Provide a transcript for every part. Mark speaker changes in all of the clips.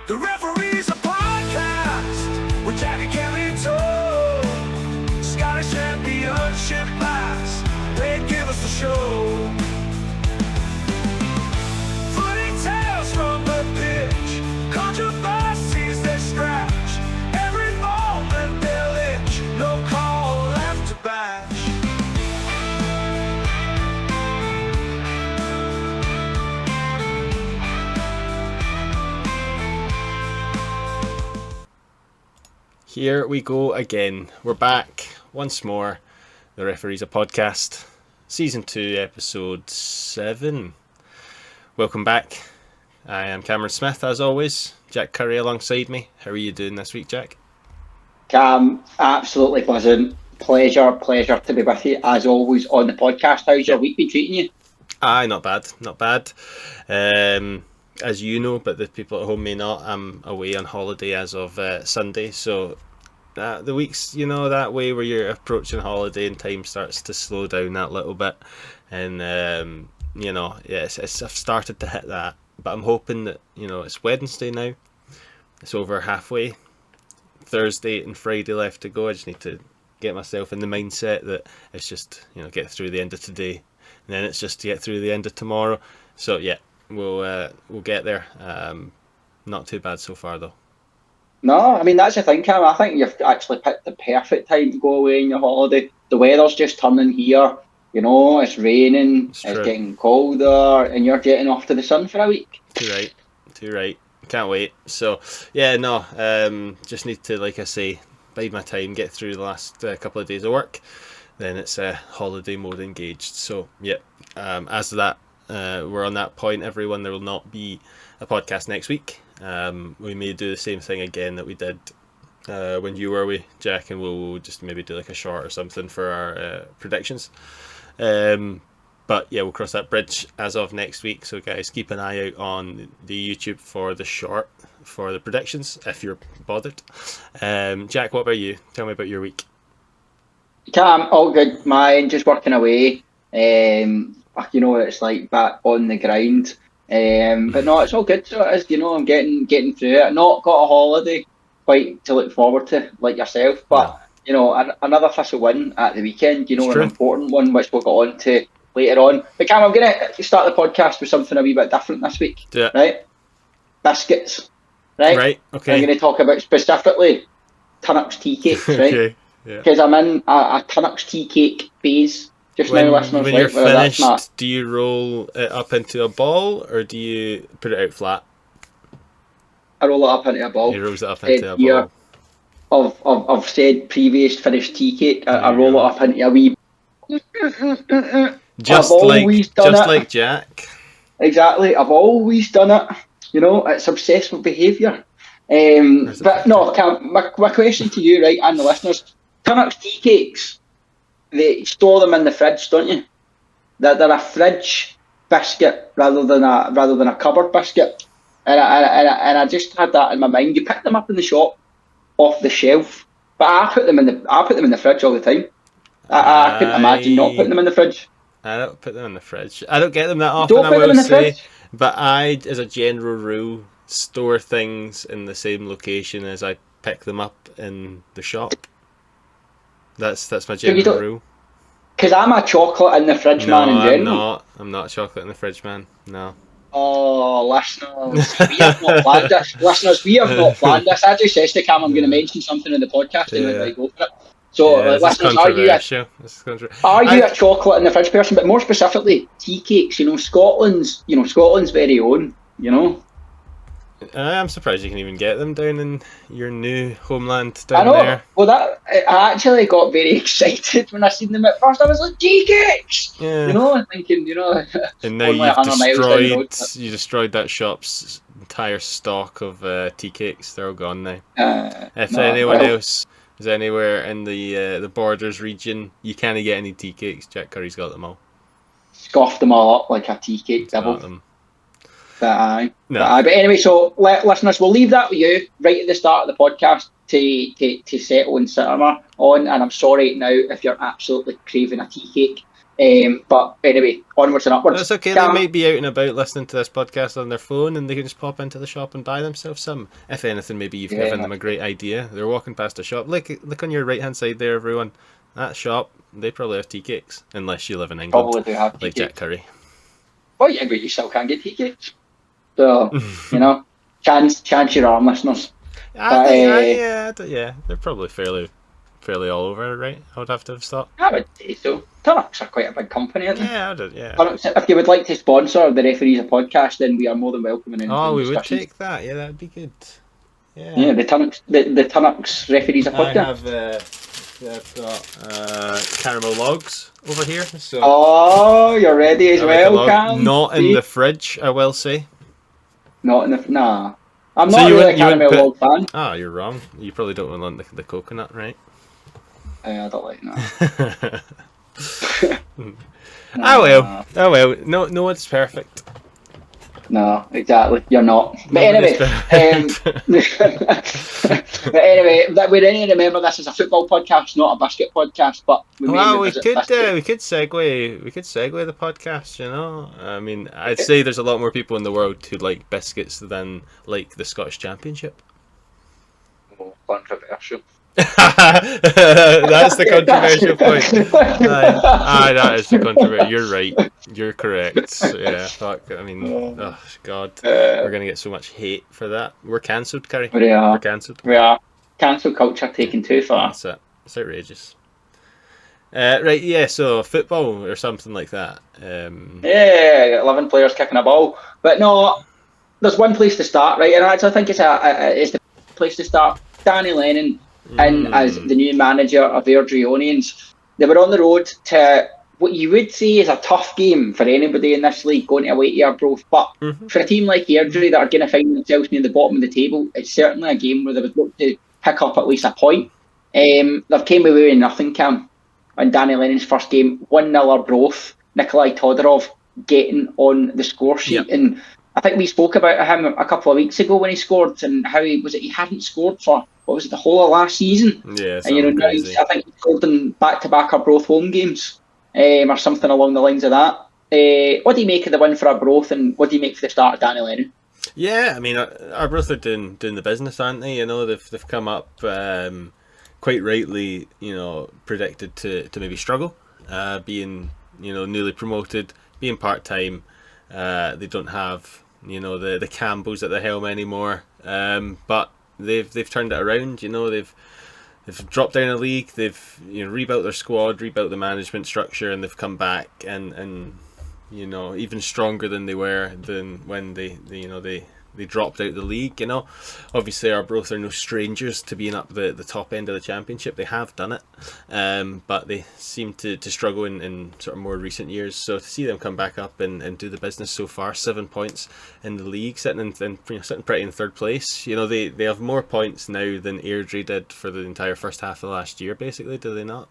Speaker 1: The referee's a podcast with Jack and Kelly Toe. Scottish Championship class, they give us a show. Footy tales from the pitch, controversies they scratch. Every moment they'll itch, no call left to bash.
Speaker 2: Here we go again. We're back once more. The Referee's a Podcast, Season 2, Episode 7. Welcome back. I am Cameron Smith, as always. Jack Curry alongside me. How are you doing this week, Jack?
Speaker 3: Cam, absolutely pleasant. Pleasure to be with you, as always, on the podcast. How's your week been treating you?
Speaker 2: Aye, not bad. As you know, but the people at home may not, I'm away on holiday as of Sunday, so the weeks, that way where you're approaching holiday and time starts to slow down that little bit, and I've started to hit that, but I'm hoping that, it's Wednesday now, it's over halfway, Thursday and Friday left to go. I just need to get myself in the mindset that it's just, get through the end of today, and then it's just to get through the end of tomorrow. So yeah, we'll get there. Not too bad so far though.
Speaker 3: No, I mean, that's the thing, Cam. I think you've actually picked the perfect time to go away on your holiday. The weather's just turning here. It's raining, it's getting colder, and you're getting off to the sun for a week.
Speaker 2: Too right. Can't wait. So, yeah, just need to, like I say, bide my time, get through the last couple of days of work. Then it's holiday mode engaged. So, yeah, as that, we're on that point, everyone. There will not be a podcast next week. We may do the same thing again that we did when you were away, Jack, and we'll just maybe do like a short or something for our predictions. But yeah, we'll cross that bridge as of next week. So guys, keep an eye out on the YouTube for the short for the predictions if you're bothered. Jack, what about you? Tell me about your week.
Speaker 3: Cam, all good. Mine just working away. It's like back on the grind. But no, it's all good. So it is, I'm getting through it. Not got a holiday quite to look forward to like yourself, but another official win at the weekend. An important one which we'll go on to later on. But Cam, I'm going to start the podcast with something a wee bit different this week.
Speaker 2: Yeah.
Speaker 3: Right? Biscuits. Right.
Speaker 2: Right. Okay.
Speaker 3: I'm going to talk about specifically Tunnocks tea cakes. Right.
Speaker 2: Okay. Yeah.
Speaker 3: Because I'm in a Tunnocks tea cake phase. Just now, listeners,
Speaker 2: when you're finished, do you roll it up into a ball or do you put it out flat?
Speaker 3: I roll it up into a ball.
Speaker 2: He rolls it up into a ball.
Speaker 3: Of said previous finished tea cake, I roll it up into a wee.
Speaker 2: Just like Jack.
Speaker 3: Exactly, I've always done it. It's obsessive behaviour. But no, Cam, my question to you, right, and the listeners: Tunnocks tea cakes. They store them in the fridge, don't you? They're a fridge biscuit rather than a cupboard biscuit, and I just had that in my mind. You pick them up in the shop, off the shelf, but I put them in the fridge all the time. I couldn't imagine not putting them in the fridge.
Speaker 2: I don't put them in the fridge. I don't get them that often. I will say, but I, as a general rule, store things in the same location as I pick them up in the shop. That's my general rule.
Speaker 3: Because I'm a chocolate in the fridge man in general.
Speaker 2: I'm not a chocolate in the fridge man. No.
Speaker 3: Oh, listeners, we have not planned this. I just said to Cam, I'm going to mention something in the podcast and we might go for it. So, listeners, are you a chocolate in the fridge person? But more specifically, tea cakes. Scotland's very own.
Speaker 2: I'm surprised you can even get them down in your new homeland down there.
Speaker 3: Well, I actually got very excited when I seen them at first. I was like, tea cakes!
Speaker 2: Yeah.
Speaker 3: Thinking,
Speaker 2: And now you destroyed that shop's entire stock of tea cakes. They're all gone now. Anyone else is anywhere in the Borders region, you can't get any tea cakes. Jack Curry's got them all.
Speaker 3: Scoffed them all up like a tea cake devil. But anyway, so listeners, we'll leave that with you right at the start of the podcast to settle and simmer on. And I'm sorry now if you're absolutely craving a tea cake. But anyway, onwards and upwards.
Speaker 2: That's okay.
Speaker 3: Cam,
Speaker 2: They might be out and about listening to this podcast on their phone, and they can just pop into the shop and buy themselves some. If anything, maybe you've given them a great idea. They're walking past a shop. Look on your right hand side there, everyone. That shop, they probably have tea cakes, unless you live in England,
Speaker 3: probably do have tea
Speaker 2: like Jack
Speaker 3: cakes.
Speaker 2: Curry.
Speaker 3: Well, yeah, but you still can't get tea cakes. So, chance your arm, listeners. But,
Speaker 2: Yeah, they're probably fairly all over, right? I would have to have thought.
Speaker 3: I would say so. Tunnock's are quite a big company, aren't they?
Speaker 2: Yeah, I did. Yeah.
Speaker 3: Tunnock's, if you would like to sponsor the Referees a Podcast, then we are more than welcome in
Speaker 2: Oh, we would
Speaker 3: discussions.
Speaker 2: take that. Yeah, that'd be good.
Speaker 3: Yeah, the Tunnock's Referees a
Speaker 2: I
Speaker 3: Podcast.
Speaker 2: I've got caramel logs over here. So
Speaker 3: Oh, you're ready as
Speaker 2: I like a
Speaker 3: well,
Speaker 2: log.
Speaker 3: Cam?
Speaker 2: Not in the fridge, I will say.
Speaker 3: Not in the... Nah. I'm
Speaker 2: So
Speaker 3: not
Speaker 2: you
Speaker 3: really a
Speaker 2: wouldn't
Speaker 3: caramel log fan.
Speaker 2: Ah, you're wrong. You probably don't want the coconut, right?
Speaker 3: I don't like that.
Speaker 2: Oh well. No one's perfect.
Speaker 3: No, exactly. You're not. But
Speaker 2: Nobody's
Speaker 3: but anyway, that we need to remember this is a football podcast, not a basket podcast. But we
Speaker 2: Well,
Speaker 3: mainly
Speaker 2: we
Speaker 3: visit
Speaker 2: could
Speaker 3: basket.
Speaker 2: segue the podcast. You know, I mean, I'd say there's a lot more people in the world who like biscuits than like the Scottish Championship.
Speaker 3: Oh, controversial.
Speaker 2: That's the controversial point. Aye, that is the controversial. You're right. You're correct. Yeah, fuck. I mean, oh god, we're gonna get so much hate for that. We're cancelled, Curry.
Speaker 3: We are.
Speaker 2: We're cancelled.
Speaker 3: We are. Cancel culture taken too far.
Speaker 2: That's it. It's outrageous. Right, yeah. So football or something like that.
Speaker 3: Yeah, 11 players kicking a ball. But no, there's one place to start, right? And I think it's the place to start. Danny Lennon in as the new manager of Airdrieonians. They were on the road to what you would say is a tough game for anybody in this league going away to Arbroath. But for a team like Airdrie that are going to find themselves near the bottom of the table, it's certainly a game where they would look to pick up at least a point. They've came away with nothing, Cam. On Danny Lennon's first game, 1-0 Arbroath. Nikolai Todorov getting on the score sheet.
Speaker 2: Yep.
Speaker 3: And I think we spoke about him a couple of weeks ago when he scored and how he hadn't scored for, the whole of last season.
Speaker 2: Yeah,
Speaker 3: And now I think he scored in back-to-back Arbroath home games or something along the lines of that. What do you make of the win for Arbroath and what do you make for the start of Danny Lennon?
Speaker 2: Yeah, I mean, Arbroath are doing the business, aren't they? You know, they've come up quite rightly, predicted to maybe struggle, being newly promoted, being part time. They don't have the Campbells at the helm anymore, but they've turned it around. They've dropped down a league. They've rebuilt their squad, rebuilt the management structure, and they've come back and even stronger than they were than when they dropped out the league. Obviously Arbroath are no strangers to being up the top end of the championship. They have done it, but they seem to struggle in sort of more recent years. So to see them come back up and do the business so far, 7 points in the league, sitting pretty in third place. They have more points now than Airdrie did for the entire first half of last year, basically, do they not?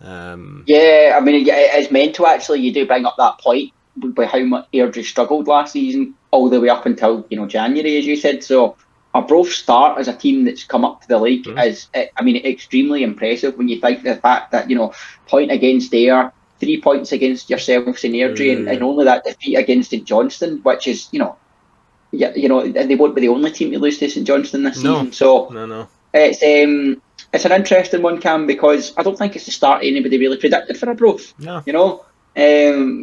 Speaker 3: Yeah, I mean, it's mental actually. You do bring up that point with how much Airdrie struggled last season, all the way up until January, as you said. So Arbroath's start as a team that's come up to the league is, extremely impressive when you think the fact that point against Ayr, 3 points against yourselves in Airdrie, and only that defeat against St Johnstone, which is they won't be the only team to lose to St Johnstone this season. So
Speaker 2: no.
Speaker 3: It's an interesting one, Cam, because I don't think it's the start anybody really predicted for Arbroath.
Speaker 2: No.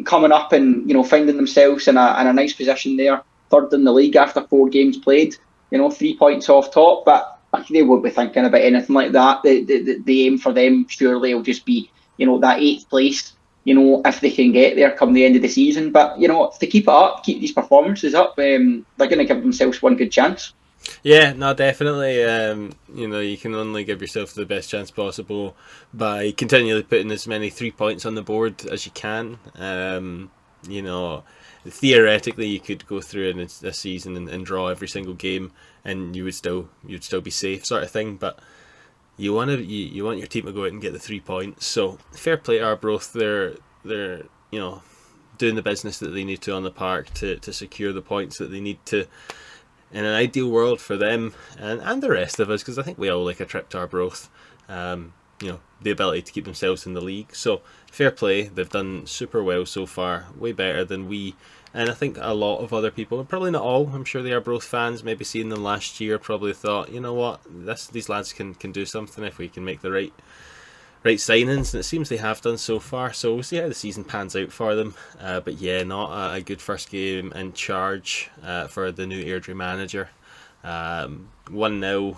Speaker 3: Coming up and finding themselves in a nice position there, third in the league after 4 games played. 3 points off top, but they won't be thinking about anything like that. The aim for them surely will just be that 8th place. If they can get there come the end of the season. But if they keep it up, keep these performances up, they're going to give themselves one good chance.
Speaker 2: Yeah, no, definitely. You can only give yourself the best chance possible by continually putting as many 3 points on the board as you can. Theoretically, you could go through a season and draw every single game, and you'd still be safe, sort of thing. But you want your team to go out and get the 3 points. So fair play to Arbroath. They're doing the business that they need to on the park to secure the points that they need to. In an ideal world for them and the rest of us, because I think we all like a trip to Arbroath. the ability to keep themselves in the league. So fair play, they've done super well so far, way better than we. And I think a lot of other people, probably not all, I'm sure they are both fans, maybe seeing them last year, probably thought, you know what, these lads can do something if we can make the right signings, and it seems they have done so far. So we'll see how the season pans out for them. But yeah, not a good first game in charge for the new Airdrie manager. 1-0.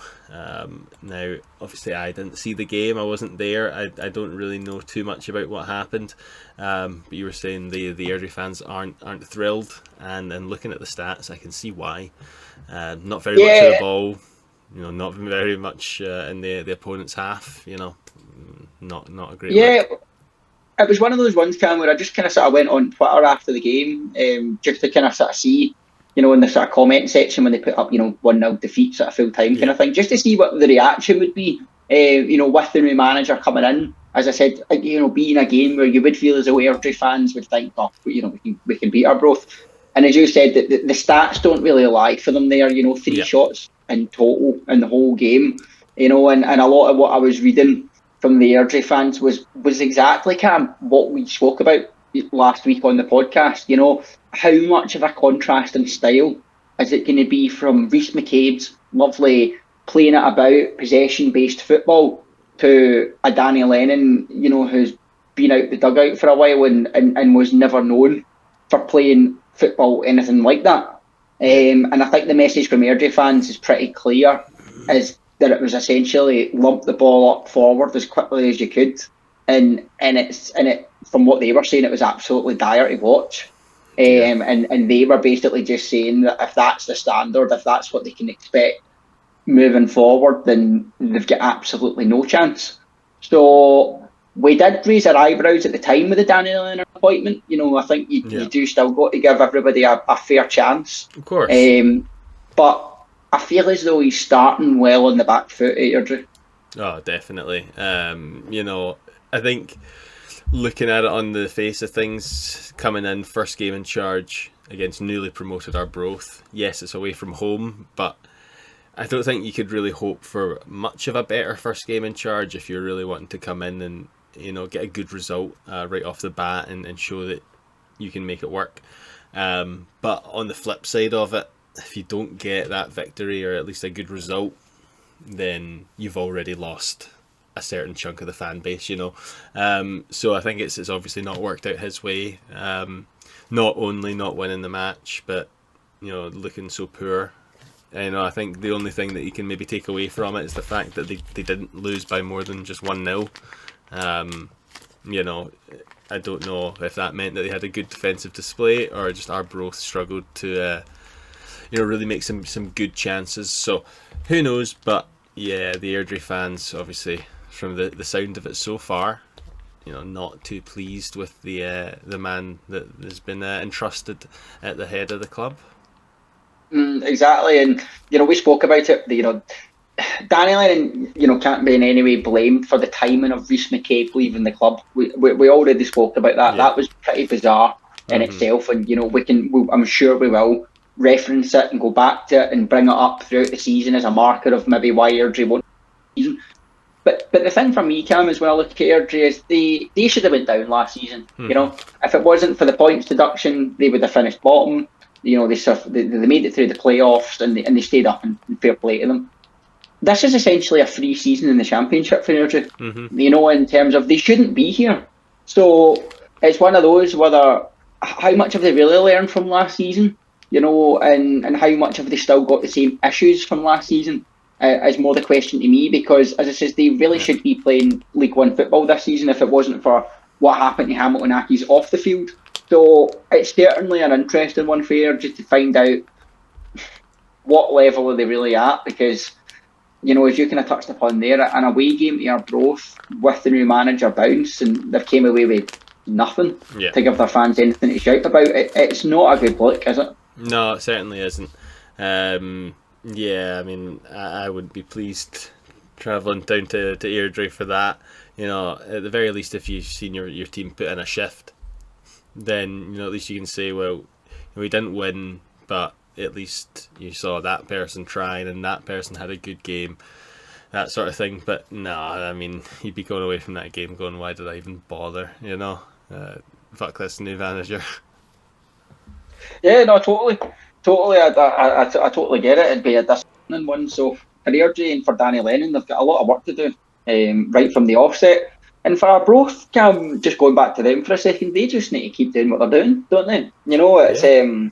Speaker 2: Now, obviously, I didn't see the game. I wasn't there. I don't really know too much about what happened. But you were saying the Airdrie fans aren't thrilled, and looking at the stats, I can see why. Not very much of the ball. Not very much in the opponent's half. Not a great look.
Speaker 3: It was one of those ones, Cam, where I just kind of sort of went on Twitter after the game, just to kind of sort of see, in the sort of comment section when they put up, 1-0 defeat sort of full time kind of thing, just to see what the reaction would be, with the new manager coming in. As I said, being a game where you would feel as though Airdrie fans would think, oh, we can beat Arbroath. And as you said, the stats don't really lie for them there, 3 shots in total in the whole game, and a lot of what I was reading from the Airdrie fans was exactly, Cam, what we spoke about last week on the podcast. How much of a contrast in style is it going to be from Rhys McCabe's lovely playing it about, possession-based football, to a Danny Lennon, who's been out the dugout for a while and was never known for playing football, anything like that. And I think the message from Airdrie fans is pretty clear, is that it was essentially lump the ball up forward as quickly as you could, and it from what they were saying, it was absolutely dire to watch. And they were basically just saying that if that's the standard, if that's what they can expect moving forward, then they've got absolutely no chance. So we did raise our eyebrows at the time with the Danny Leonard appointment. I think you do still got to give everybody a fair chance.
Speaker 2: Of course.
Speaker 3: But I feel as though he's starting well on the back foot, Airdrie.
Speaker 2: Oh, definitely. I think looking at it on the face of things, coming in first game in charge against newly promoted Arbroath. Yes, it's away from home, but I don't think you could really hope for much of a better first game in charge if you're really wanting to come in and get a good result right off the bat and show that you can make it work. But on the flip side of it, if you don't get that victory or at least a good result, then you've already lost a certain chunk of the fan base, So I think it's obviously not worked out his way. Not only not winning the match, but looking so poor. I think the only thing that you can maybe take away from it is the fact that they didn't lose by more than just 1-0. I don't know if that meant that they had a good defensive display or just Arbroath struggled to really make some good chances. So who knows? But yeah, the Airdrie fans, obviously, from the sound of it so far, not too pleased with the man that has been entrusted at the head of the club.
Speaker 3: Exactly, and we spoke about it. Danny Lennon, can't be in any way blamed for the timing of Rhys McCabe leaving the club. We already spoke about that. Yeah. That was pretty bizarre in itself, and I'm sure we will reference it and go back to it and bring it up throughout the season as a marker of maybe why Airdrie won the season. But the thing for me, Cam, as well, look at Airdrie, is they should have went down last season. If it wasn't for the points deduction, they would have finished bottom. They made it through the playoffs and they stayed up, and fair play to them. This is essentially a free season in the Championship for Airdrie. In terms of they shouldn't be here. So it's one of those whether how much have they really learned from last season, and how much have they still got the same issues from last season is more the question to me, because as I says, they really should be playing League One football this season if it wasn't for what happened to Hamilton Accies off the field. So it's certainly an interesting one for Airdrie to find out what level are they really at, because as you kind of touched upon there, an away game to Arbroath with the new manager bounce, and they've came away with nothing to give their fans anything to shout about. It's not a good look, is it?
Speaker 2: No, it certainly isn't. I mean, I wouldn't be pleased travelling down to Airdrie for that. At the very least, if you've seen your team put in a shift, then at least you can say, well, we didn't win, but at least you saw that person trying and that person had a good game. that sort of thing. But no, I mean, you'd be going away from that game going, why did I even bother? You know, fuck this new manager.
Speaker 3: Yeah, no, totally, totally. I totally get it. It'd be a disappointing one. So career drain for Danny Lennon. They've got a lot of work to do, right from the offset. And for Arbroath, just going back to them for a second, they just need to keep doing what they're doing, don't they? You know, it's
Speaker 2: Yeah.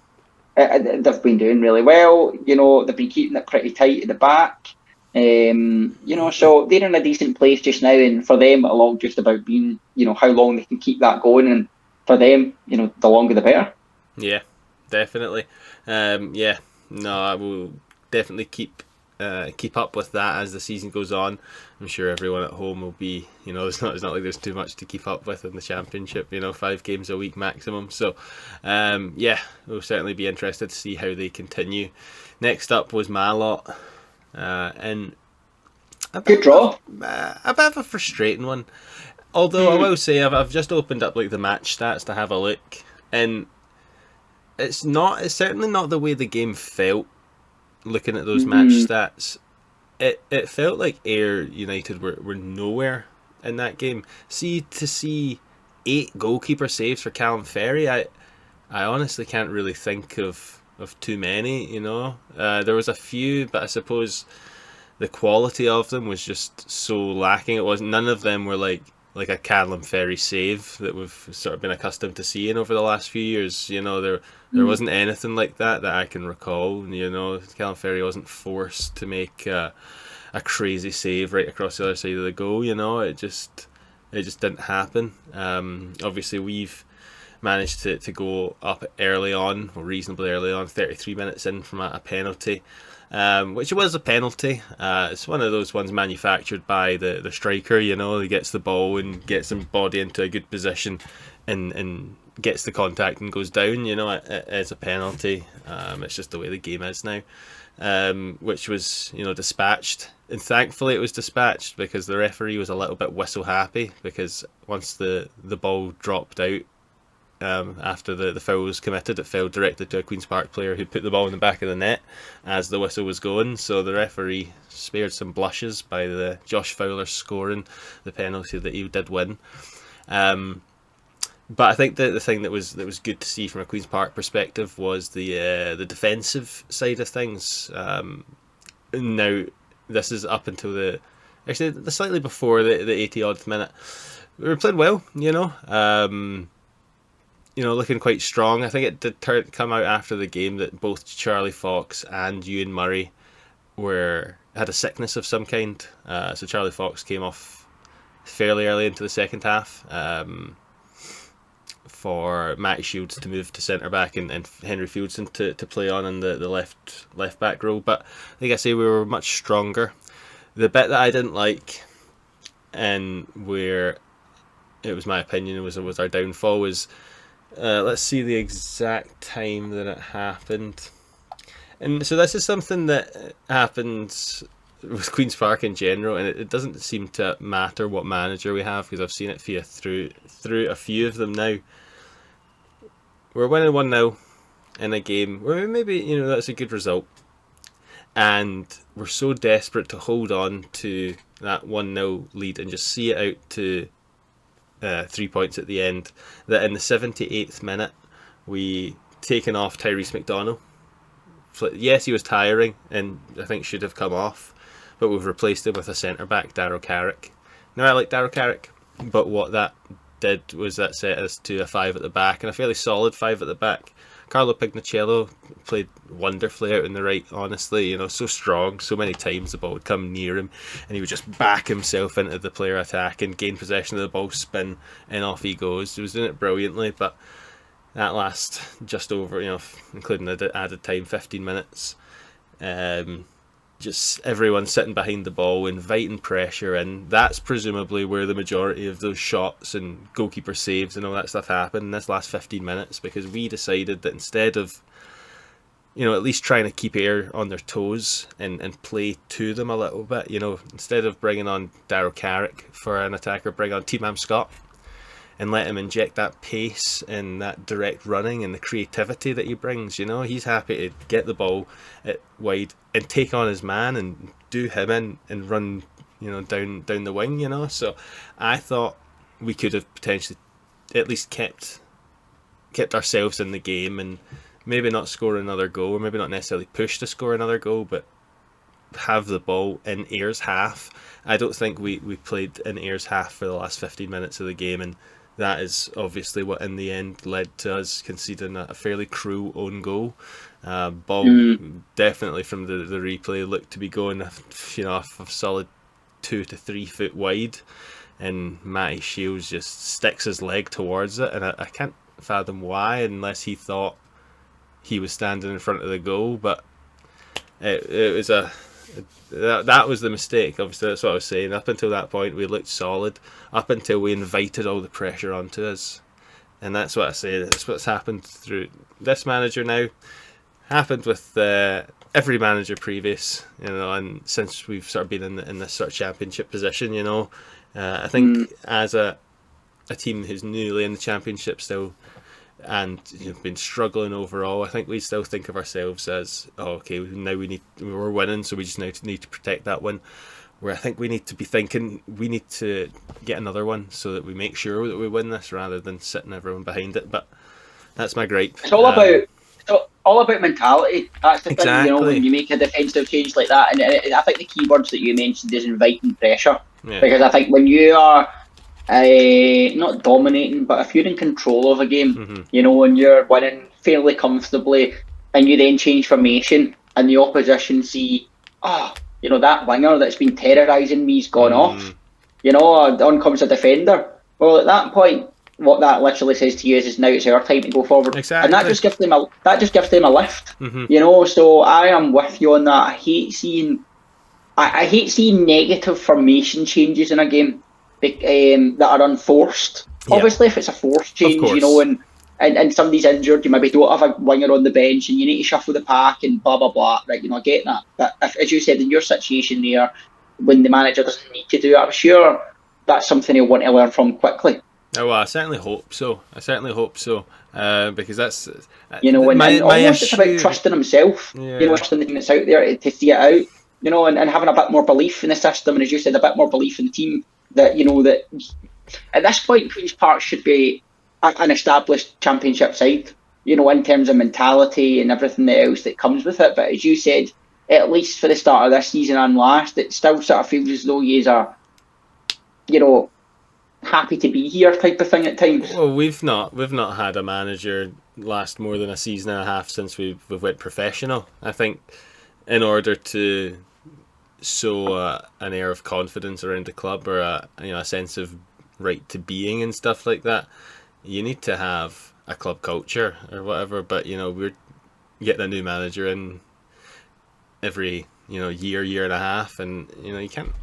Speaker 3: they've been doing really well. You know, they've been keeping it pretty tight at the back. You know, so they're in a decent place just now, and for them, it'll all just about being, you know, how long they can keep that going, and for them, you know, the longer the better.
Speaker 2: Yeah, definitely. Yeah, no, I will definitely keep up with that as the season goes on. I'm sure everyone at home will be, you know, it's not like there's too much to keep up with in the championship. You know, 5 games a week maximum. So, yeah, we'll certainly be interested to see how they continue. Next up was Malot, and a
Speaker 3: Good
Speaker 2: bit of
Speaker 3: draw.
Speaker 2: a bit of a frustrating one. Although I will say I've just opened up like the match stats to have a look, and it's certainly not the way the game felt. Looking at those match
Speaker 3: Mm,
Speaker 2: stats, it felt like Ayr United were nowhere in that game. To see 8 goalkeeper saves for Callum Ferry, I honestly can't really think of too many. You know, there was a few, but I suppose the quality of them was just so lacking. It wasn't None of them were like a Callum Ferry save that we've sort of been accustomed to seeing over the last few years. You know, there
Speaker 3: mm,
Speaker 2: wasn't anything like that I can recall. You know, Callum Ferry wasn't forced to make a crazy save right across the other side of the goal. You know, it just didn't happen. Obviously, we've managed to go up early on, or reasonably early on, 33 minutes in from a penalty, which was a penalty. It's one of those ones manufactured by the striker. You know, he gets the ball and gets him body into a good position, and gets the contact and goes down. You know, it's a penalty. It's just the way the game is now. Which was, you know, dispatched, and thankfully it was dispatched because the referee was a little bit whistle happy, because once the ball dropped out, after the foul was committed, it fell directly to a Queen's Park player who put the ball in the back of the net as the whistle was going. So the referee spared some blushes by the Josh Fowler scoring the penalty that he did win. But I think the thing that was good to see from a Queen's Park perspective was the defensive side of things. Now this is up until the slightly before the 80 odd minute. We were playing well, you know. You know, looking quite strong. I think it did come out after the game that both Charlie Fox and Ewan Murray had a sickness of some kind. So Charlie Fox came off fairly early into the second half, for Matty Shields to move to centre back, and Henry Fieldson to play on in the left back role. But like I say, we were much stronger. The bit that I didn't like, and where it was my opinion was our downfall, was, let's see the exact time that it happened. And so this is something that happens with Queen's Park in general, and it doesn't seem to matter what manager we have, because I've seen it through a few of them now. We're winning 1-0 in a game where maybe, you know, that's a good result, and we're so desperate to hold on to that 1-0 lead and just see it out to 3 points at the end, that in the 78th minute we taken off Tyrese McDonald. Yes, he was tiring and I think should have come off, but we've replaced him with a centre back, Darrow Carrick. Now, I like Darrow Carrick, but what that did was that set us to a 5 at the back, and a fairly solid 5 at the back. Carlo Pignacello played wonderfully out in the right, honestly, you know, so strong. So many times the ball would come near him and he would just back himself into the player attack and gain possession of the ball, spin, and off he goes. He was doing it brilliantly, but that last just over, you know, including the added time, 15 minutes, just everyone sitting behind the ball, inviting pressure, and that's presumably where the majority of those shots and goalkeeper saves and all that stuff happened in this last 15 minutes, because we decided that instead of, you know, at least trying to keep Ayr on their toes and play to them a little bit, you know, instead of bringing on Darrow Carrick for an attacker, bring on Team Scott and let him inject that pace and that direct running and the creativity that he brings. You know, he's happy to get the ball wide and take on his man and do him in and run down the wing, So I thought we could have potentially at least kept ourselves in the game and maybe not score another goal, or maybe not necessarily push to score another goal, but have the ball in Ayers' half. I don't think we played in Ayers' half for the last 15 minutes of the game, and that is obviously what in the end led to us conceding a fairly cruel own goal. Ball definitely from the replay looked to be going a solid 2 to 3 foot wide, and Matty Shields just sticks his leg towards it, and I can't fathom why, unless he thought he was standing in front of the goal. But it was that was the mistake. Obviously, that's what I was saying. Up until that point, we looked solid. Up until we invited all the pressure onto us, and that's what I say. That's what's happened through this manager now. Happened with every manager previous, and since we've sort of been in this sort of championship position, I think as a team who's newly in the championship still, and been struggling overall, I think we still think of ourselves as, okay, now we're winning, so we just now need to protect that win. Where I think we need to be thinking we need to get another one so that we make sure that we win this, rather than sitting everyone behind it. But that's my gripe.
Speaker 3: It's all about mentality. That's the thing, when you make a defensive change like that. And I think the key words that you mentioned is inviting pressure.
Speaker 2: Yeah.
Speaker 3: Because I think when you are not dominating, but if you're in control of a game, and you're winning fairly comfortably, and you then change formation, and the opposition see, that winger that's been terrorising me's gone off, on comes a defender. Well, at that point, what that literally says to you is now it's our time to go forward.
Speaker 2: Exactly.
Speaker 3: And that just gives them a lift. So I am with you on that. I hate seeing negative formation changes in a game that are unforced. Yeah. Obviously, if it's a forced change, and somebody's injured, you maybe don't have a winger on the bench, and you need to shuffle the pack and blah blah blah. Right, I get that. But if, as you said, in your situation there, when the manager doesn't need to do it, I'm sure that's something he'll want to learn from quickly.
Speaker 2: Oh, well, I certainly hope so. Because that's
Speaker 3: and almost it's about trusting himself. Trusting the team that's out there to see it out. And having a bit more belief in the system, and as you said, a bit more belief in the team that that at this point Queen's Park should be an established championship side. In terms of mentality and everything else that comes with it. But as you said, at least for the start of this season and last, it still sort of feels as though you are, happy to be here type of thing at times.
Speaker 2: Well, we've not had a manager last more than a season and a half since we've went professional. I think in order to sow an air of confidence around the club, or a sense of right to being and stuff like that, you need to have a club culture or whatever. But we're getting a new manager in every year and a half, and you can't.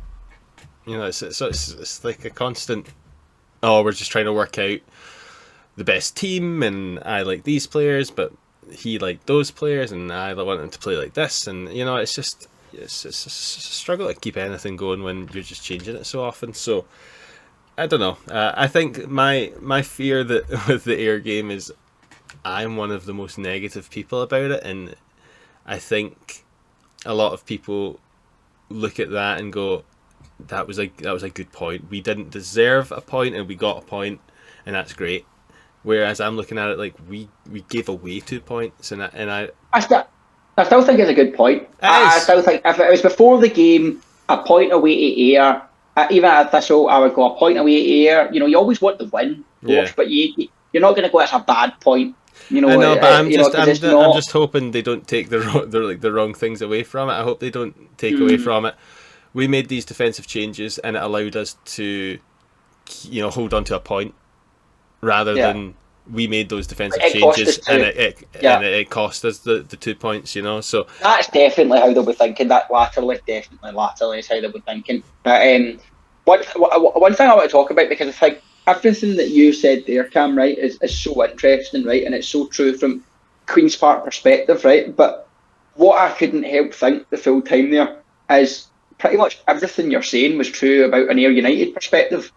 Speaker 2: It's like a constant. We're just trying to work out the best team, and I like these players, but he liked those players, and I want him to play like this, and it's a struggle to keep anything going when you're just changing it so often. So I don't know. I think my fear that with the Ayr game is I'm one of the most negative people about it, and I think a lot of people look at that and go, that was a good point. We didn't deserve a point, and we got a point, and that's great. Whereas I'm looking at it like we gave away 2 points, and I
Speaker 3: still think it's a good point. I still think if it was before the game, a point away to Ayr, even at Thistle, I would go a point away to Ayr. You always want the win, of course, but you're not going to go, it's a bad point.
Speaker 2: I know, but I'm just hoping they don't take the wrong things away from it. I hope they don't take away from it. We made these defensive changes, and it allowed us to, hold on to a point, rather than we made those defensive changes and it cost us the 2 points. So
Speaker 3: that's definitely how they'll be thinking. That latterly is how they'll be thinking. But one thing I want to talk about, because I think everything that you said there, Cam, right, is so interesting, right, and it's so true from Queen's Park perspective, right. But what I couldn't help think the full time there is pretty much everything you're saying was true about an Ayr United perspective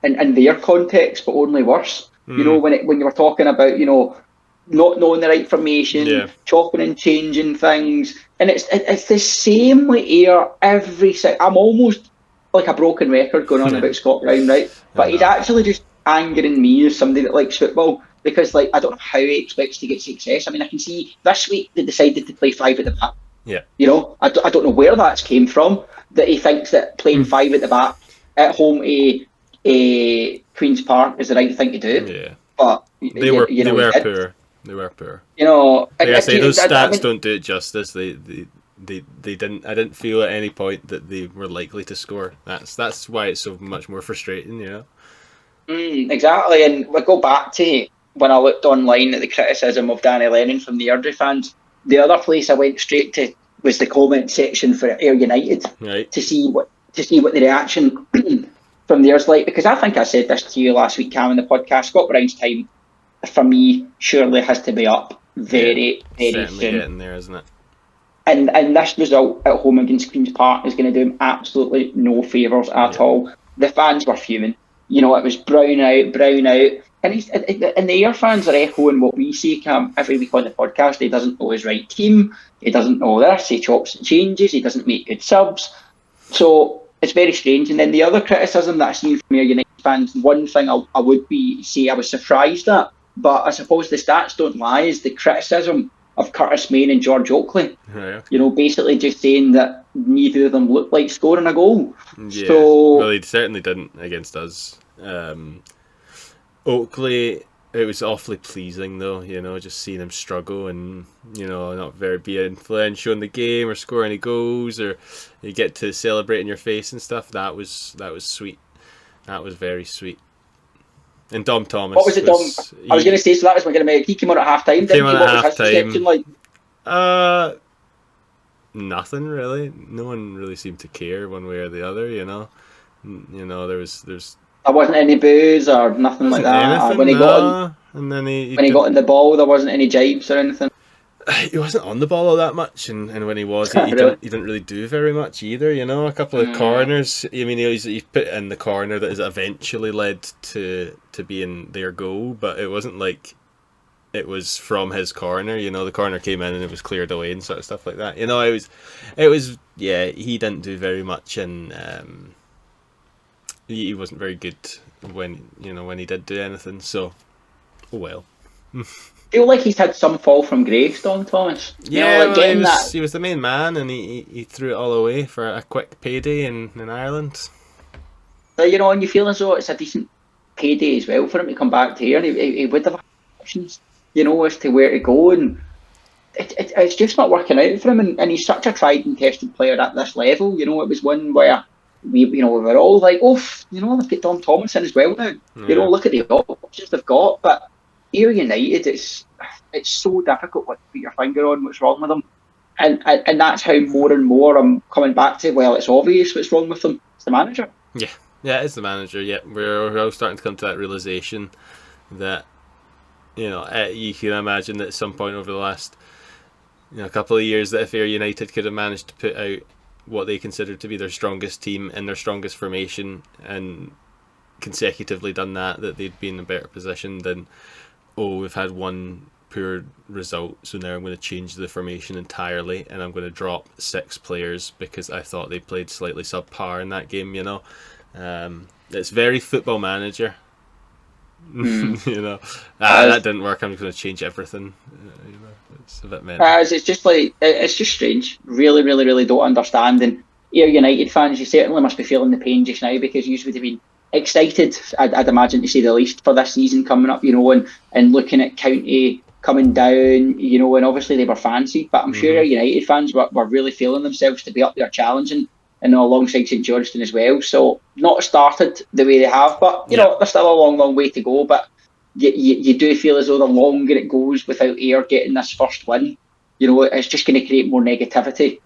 Speaker 3: and their context, but only worse. When you were talking about not knowing the right formation, chopping and changing things, and it's the same with Ayr every. I'm almost like a broken record going on about Scott Brown, right? But he's actually just angering me as somebody that likes football because, like, I don't know how he expects to get success. I mean, I can see this week they decided to play five at the back.
Speaker 2: Yeah.
Speaker 3: You know, I don't know where that's came from, that he thinks that playing five at the back at home a Queen's Park is the right thing to do.
Speaker 2: Yeah.
Speaker 3: But
Speaker 2: They were poor. They were poor.
Speaker 3: You know,
Speaker 2: like I say, those stats
Speaker 3: I mean,
Speaker 2: don't do it justice. They didn't. I didn't feel at any point that they were likely to score. That's why it's so much more frustrating. You know.
Speaker 3: Exactly, and we go back to when I looked online at the criticism of Danny Lennon from the Airdrie fans. The other place I went straight to was the comment section for Ayr United,
Speaker 2: right,
Speaker 3: to see what the reaction from theirs like, because I think I said this to you last week, Cam, in the podcast. Scott Brown's time for me surely has to be up very
Speaker 2: certainly
Speaker 3: soon.
Speaker 2: Getting there, isn't it?
Speaker 3: And this result at home against Queen's Park is going to do him absolutely no favours at all. The fans were fuming. You know, it was Brown out. And the Ayr fans are echoing what we say, Cam, every week on the podcast. He doesn't know his right team. He doesn't know this. He chops and changes. He doesn't make good subs. So it's very strange. And then the other criticism that I've seen from Ayr United fans, one thing I would say I was surprised at, but I suppose the stats don't lie, is the criticism of Curtis Main and George Oakley.
Speaker 2: Right, okay.
Speaker 3: You know, basically just saying that neither of them looked like scoring a goal.
Speaker 2: Yeah,
Speaker 3: so,
Speaker 2: well, he certainly didn't against us. Oakley, it was awfully pleasing though, you know, just seeing him struggle and, you know, not very be influential in the game or score any goals, or you get to celebrate in your face and stuff. That was sweet. That was very sweet. And Dom Thomas.
Speaker 3: What was it, Dom? I was going to say, so that was going to make. He came on at half time.
Speaker 2: Came on at half time.
Speaker 3: Reception like?
Speaker 2: Nothing really. No one really seemed to care one way or the other. You know, there's.
Speaker 3: There wasn't any boos or nothing like that.
Speaker 2: Anything,
Speaker 3: when he got
Speaker 2: and then he
Speaker 3: got in the ball, there wasn't any jibes or anything.
Speaker 2: He wasn't on the ball all that much, and when he was, he didn't really do very much either. You know, a couple of corners. I mean, he put in the corner that has eventually led to being their goal, but it wasn't like it was from his corner. You know, the corner came in and it was cleared away and sort of stuff like that. You know, it was he didn't do very much, and he wasn't very good when he did do anything. So, oh well.
Speaker 3: I feel like he's had some fall from grace, Don Thomas.
Speaker 2: Yeah, well, he was the main man, and he threw it all away for a quick payday in Ireland.
Speaker 3: You know, and you feel as though it's a decent payday as well for him to come back to here. He would have options, you know, as to where to go, and it's just not working out for him. And he's such a tried and tested player at this level. You know, it was one where we were all like, oh, you know, look at Dom Thomas in as well now. Yeah. You know, look at the options they've got, but Ayr United, it's so difficult to put your finger on what's wrong with them, and that's how more and more I'm coming back to. Well, it's obvious what's wrong with them. It's the manager.
Speaker 2: Yeah, it's the manager. Yeah, we're all starting to come to that realization that, you know, you can imagine that at some point over the last couple of years that if Ayr United could have managed to put out what they considered to be their strongest team in their strongest formation and consecutively done that they'd be in a better position than, we've had one poor result, so now I'm going to change the formation entirely and I'm going to drop 6 players because I thought they played slightly subpar in that game. You know, it's very Football Manager. You know, that didn't work. I'm just going to change everything. You know, it's a bit mental.
Speaker 3: It's just like, it's just strange. Really, really, really don't understand. And Ayr United fans, you certainly must be feeling the pain just now, because you would have been excited, I'd imagine, to say the least, for this season coming up, you know, and looking at County coming down, you know, and obviously they were fancied, but I'm sure United fans were really feeling themselves to be up there challenging, and alongside St Johnstone as well. So not started the way they have, but you know, there's still a long way to go. But you do feel as though the longer it goes without Ayr getting this first win, you know, it's just going to create more negativity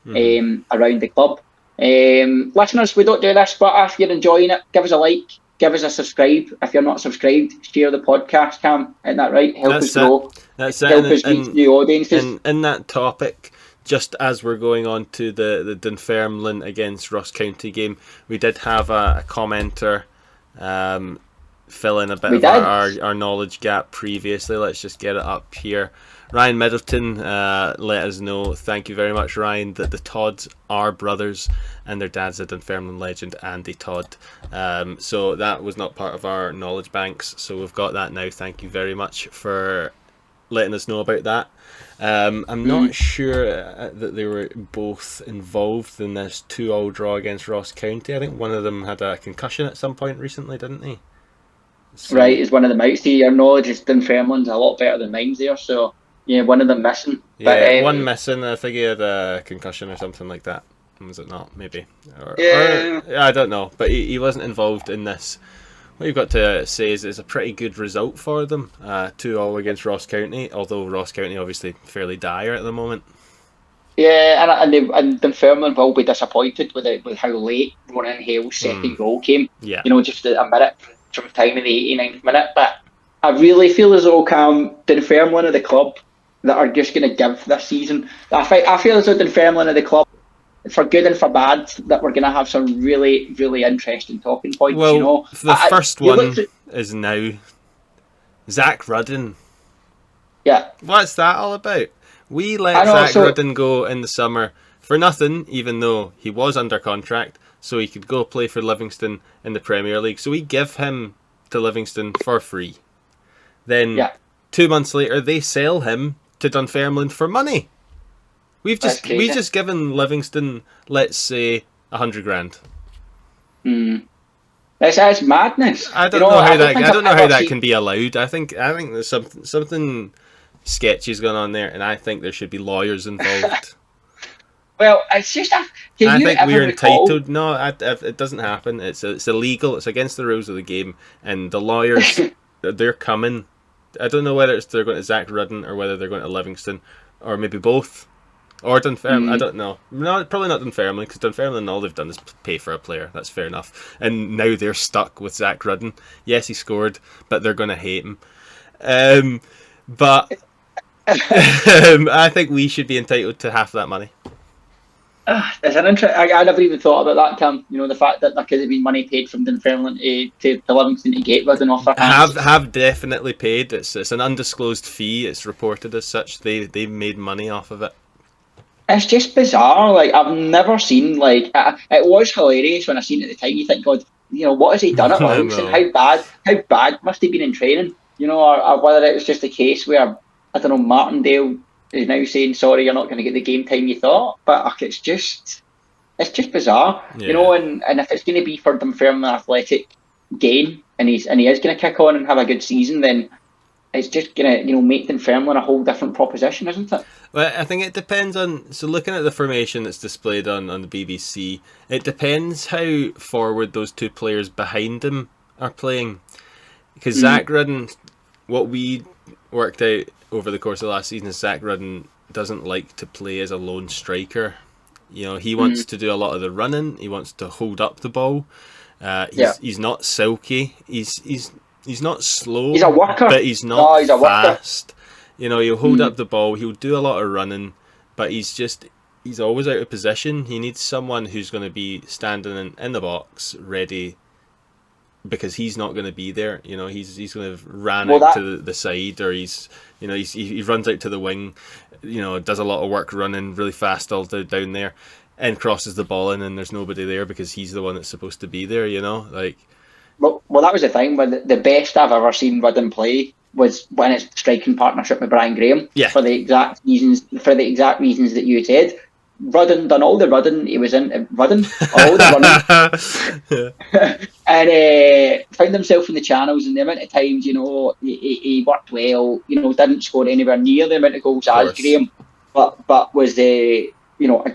Speaker 3: around the club. Listeners, we don't do this, but if you're enjoying it, give us a like, give us a subscribe. If you're not subscribed, share the podcast, Cam. Isn't that right? Help us grow.
Speaker 2: That's
Speaker 3: help
Speaker 2: it.
Speaker 3: us reach new audiences.
Speaker 2: And in that topic, just as we're going on to the Dunfermline against Ross County game, we did have a commenter fill in a bit
Speaker 3: We
Speaker 2: of
Speaker 3: did.
Speaker 2: our knowledge gap previously. Let's just get it up here. Ryan Middleton let us know, thank you very much, Ryan, that the Todds are brothers and their dad's a Dunfermline legend, Andy Todd. So that was not part of our knowledge banks, so we've got that now. Thank you very much for letting us know about that. I'm not sure that they were both involved in this 2-2 draw against Ross County. I think one of them had a concussion at some point recently, didn't he? So,
Speaker 3: Right, is one of them out. See, your knowledge is Dunfermline's a lot better than mine's there, so yeah, one of them missing.
Speaker 2: yeah,
Speaker 3: But
Speaker 2: one missing. I think he had a concussion or something like that. Was it not? Maybe.
Speaker 3: Yeah.
Speaker 2: Or I don't know. But he wasn't involved in this. What you've got to say is it's a pretty good result for them. 2-2 against Ross County, although Ross County obviously fairly dire at the moment.
Speaker 3: yeah, and Dunfermline will be disappointed with how late Ronan Hale's second goal came.
Speaker 2: Yeah.
Speaker 3: You know, just a minute from time in the 89th minute. But I really feel as though Dunfermline are the club that are just going to give this season. I feel as though Dunfermline are the club, for good and for bad, that we're going to have some really, really interesting talking points.
Speaker 2: Well,
Speaker 3: you know,
Speaker 2: the first one is now Zach Rudden.
Speaker 3: Yeah.
Speaker 2: What's that all about? We let Zach Rudden go in the summer for nothing, even though he was under contract, so he could go play for Livingston in the Premier League. So we give him to Livingston for free. Then 2 months later, they sell him to Dunfermline for money. We've just given Livingston, let's say, 100 grand.
Speaker 3: That's madness.
Speaker 2: I don't know how that can be allowed. I think there's something sketchy going on there, and I think there should be lawyers involved.
Speaker 3: Well, it's just I think
Speaker 2: we're entitled. No, it doesn't happen. It's illegal. It's against the rules of the game, and the lawyers they're coming. I don't know whether they're going to Zach Rudden or whether they're going to Livingston, or maybe both, or Dunfermline. I don't know. No, probably not Dunfermline, because Dunfermline all they've done is pay for a player. That's fair enough. And now they're stuck with Zach Rudden. Yes, he scored, but they're going to hate him. But I think we should be entitled to half that money.
Speaker 3: It's an I never even thought about that, Cam. You know, the fact that there could have been money paid from Dunfermline to Livingston to get Rudden off their hands.
Speaker 2: Have definitely paid. It's an undisclosed fee. It's reported as such. They made money off of it.
Speaker 3: It's just bizarre. Like, I've never seen, like, it was hilarious when I seen it at the time. You think, God, you know, what has he done at Livingston? How bad must he have been in training? You know, or whether it was just a case where, I don't know, Martindale is now saying, sorry, you're not going to get the game time you thought. But it's just bizarre. Yeah. You know, and if it's going to be for Dunfermline Athletic gain, and he is going to kick on and have a good season, then it's just going to, you know, make Dunfermline a whole different proposition, isn't it?
Speaker 2: Well, I think it depends on... So looking at the formation that's displayed on the BBC, it depends how forward those two players behind him are playing. Because Zach Rudden, what we worked out over the course of the last season is Zach Rudden doesn't like to play as a lone striker. You know, he wants to do a lot of the running. He wants to hold up the ball. He's not silky. He's not slow.
Speaker 3: He's a worker,
Speaker 2: but he's not fast. You know, he'll hold up the ball. He'll do a lot of running, but he's always out of position. He needs someone who's going to be standing in the box, ready, because he's not going to be there. You know, he's going to ran out to the side, or he runs out to the wing. You know, does a lot of work running really fast all down there, and crosses the ball in, and there's nobody there because he's the one that's supposed to be there. You know, like.
Speaker 3: Well, that was the thing. But the best I've ever seen Rudden play was when it's striking partnership with Brian Graham. Yeah. For the exact reasons that you said. Rudden done all the Rudden. He was in Rudden all the running, and found himself in the channels. And the amount of times, you know, he worked well. You know, didn't score anywhere near the amount of goals as Graham, but was a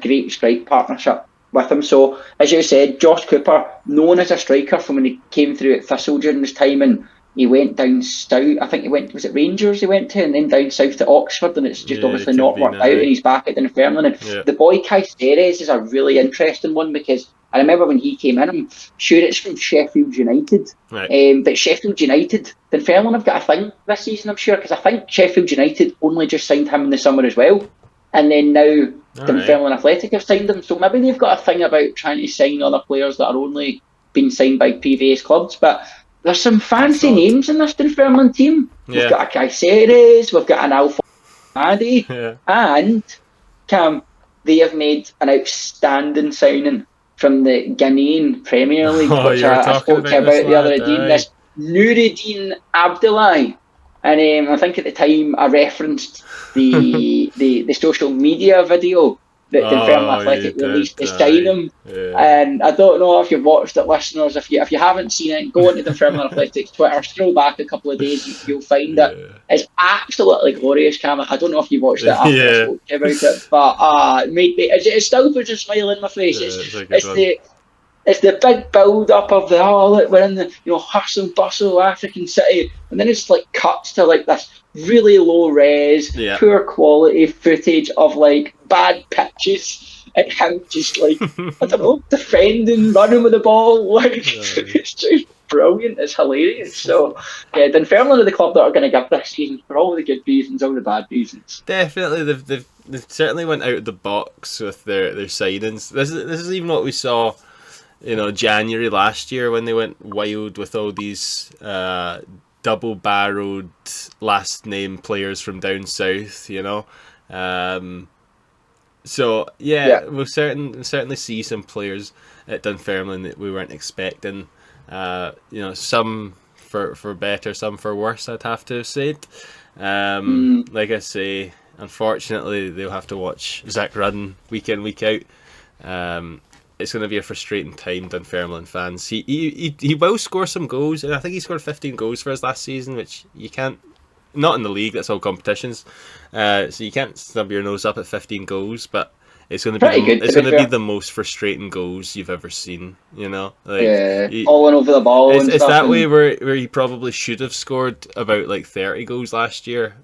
Speaker 3: great strike partnership with him. So, as you said, Josh Cooper, known as a striker from when he came through at Thistle during his time, and he went down south. I think was it Rangers he went to, and then down south to Oxford, and it's just obviously not worked out, and he's back at Dunfermline. And the boy Caiceres is a really interesting one, because I remember when he came in, I'm sure it's from Sheffield United, but Sheffield United, Dunfermline have got a thing this season, I'm sure, because I think Sheffield United only just signed him in the summer as well, and then now Dunfermline Athletic have signed him, so maybe they've got a thing about trying to sign other players that are only been signed by previous clubs. But there's some fancy
Speaker 2: Solid.
Speaker 3: names in this Dunfermline team. We've
Speaker 2: Yeah.
Speaker 3: got a Caiceres, we've got an Alpha Madi,
Speaker 2: Yeah.
Speaker 3: and Cam, they have made an outstanding signing from the Ghanaian Premier League,
Speaker 2: Oh,
Speaker 3: which
Speaker 2: you were
Speaker 3: I
Speaker 2: talking
Speaker 3: spoke to
Speaker 2: about this
Speaker 3: about the other
Speaker 2: lad,
Speaker 3: day,
Speaker 2: aye.
Speaker 3: this Nuruddin Abdullahi. And I think at the time I referenced the social media video that Dunfermline
Speaker 2: Oh, you
Speaker 3: Athletic
Speaker 2: did,
Speaker 3: released to sign
Speaker 2: aye.
Speaker 3: him.
Speaker 2: Yeah.
Speaker 3: And I don't know if you've watched it, listeners. If you haven't seen it, go onto Dunfermline Athletics Twitter, scroll back a couple of days, you'll find it.
Speaker 2: Yeah.
Speaker 3: It's absolutely glorious, Cam. I don't know if you watched it after I
Speaker 2: Yeah.
Speaker 3: spoke to you about it, but it still puts a smile on my face.
Speaker 2: Yeah, it's a good
Speaker 3: It's
Speaker 2: one.
Speaker 3: it's the big build up of the look, we're in the hustle and bustle of African city, and then it's like cuts to like this really low res,
Speaker 2: Yeah.
Speaker 3: poor quality footage of like bad pitches and him just like I don't know, defending, running with the ball. Like it's just brilliant. It's hilarious. So yeah, Dunfermline are the club that are going to give this season for all the good reasons, all the bad reasons.
Speaker 2: Definitely, they've certainly went out of the box with their signings. This is even what we saw, January last year when they went wild with all these double-barreled last name players from down south. So
Speaker 3: Yeah.
Speaker 2: we'll certainly see some players at Dunfermline that we weren't expecting. Some for better, some for worse. I'd have to have said. Like I say, unfortunately, they'll have to watch Zach Rudden week in, week out. It's going to be a frustrating time, Dunfermline fans. He will score some goals, and I think he scored 15 goals for us last season, which you can't. Not in the league, that's all competitions. So you can't snub your nose up at 15 goals, but it's going to
Speaker 3: Pretty
Speaker 2: be
Speaker 3: good, to
Speaker 2: it's
Speaker 3: be
Speaker 2: going to be
Speaker 3: fair.
Speaker 2: the most frustrating goals you've ever seen.
Speaker 3: Yeah, falling over the ball and
Speaker 2: It's
Speaker 3: stuff.
Speaker 2: that
Speaker 3: And
Speaker 2: way where he probably should have scored about like 30 goals last year.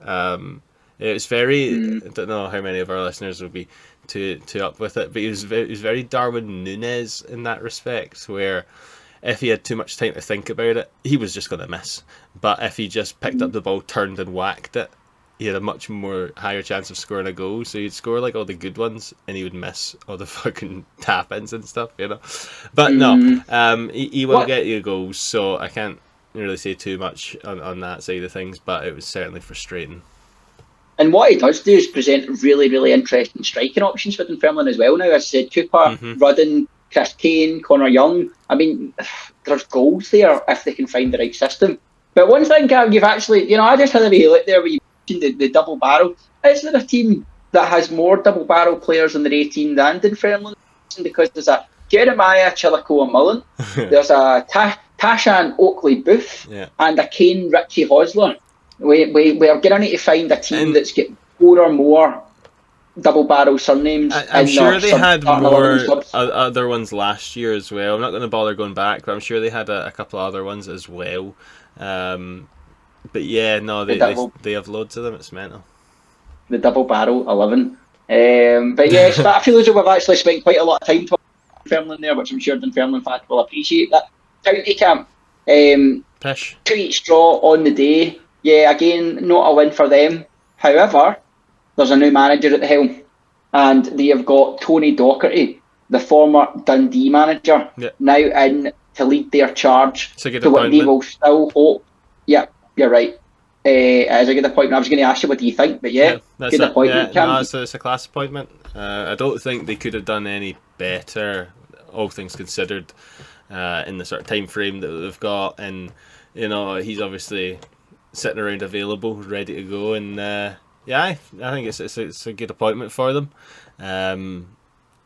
Speaker 2: It was very. I don't know how many of our listeners will be too up with it, but he was very Darwin Núñez in that respect, where if he had too much time to think about it, he was just going to miss. But if he just picked up the ball, turned and whacked it, he had a much more higher chance of scoring a goal. So he'd score like all the good ones, and he would miss all the fucking tap-ins and stuff, But no, he will
Speaker 3: What
Speaker 2: get you goals, so I can't really say too much on that side of things, but it was certainly frustrating.
Speaker 3: And what he does do is present really, really interesting striking options for Dunfermline as well now. As I said, Cooper, Rudden, Chris Kane, Connor Young. I mean, there's goals there if they can find the right system. But one thing, Gav, you've actually, I just had a wee look there where you mentioned the double barrel. Is there a team that has more double barrel players in their 18 than Dunfermline? Because there's a Jeremiah Chillicoe Mullen, there's a Tashan Oakley Booth, and a Kane Richie Hosler. We're going to need to find a team that's got 4 or more double barrel surnames.
Speaker 2: I'm sure they had more
Speaker 3: subs.
Speaker 2: other ones last year as well. I'm not going to bother going back, but I'm sure they had a couple of other ones as well. But yeah, no, they have loads of them. It's mental.
Speaker 3: The double barrel 11. But yes, but I feel as though we've actually spent quite a lot of time talking about Dunfermline there, which I'm sure Dunfermline fans will appreciate. That county camp,
Speaker 2: Pish.
Speaker 3: 2 each draw on the day. Yeah, again, not a win for them. However, there's a new manager at the helm, and they have got Tony Docherty, the former Dundee manager, now in to lead their charge.
Speaker 2: It's a good
Speaker 3: to what they
Speaker 2: appointment.
Speaker 3: will still hope. Yeah, you're right. It's a good appointment. I was going to ask you what do you think, but
Speaker 2: that's
Speaker 3: good appointment.
Speaker 2: No, it's a class appointment. I don't think they could have done any better, all things considered, in the sort of time frame that they've got, and he's obviously sitting around available, ready to go, and I think it's a good appointment for them.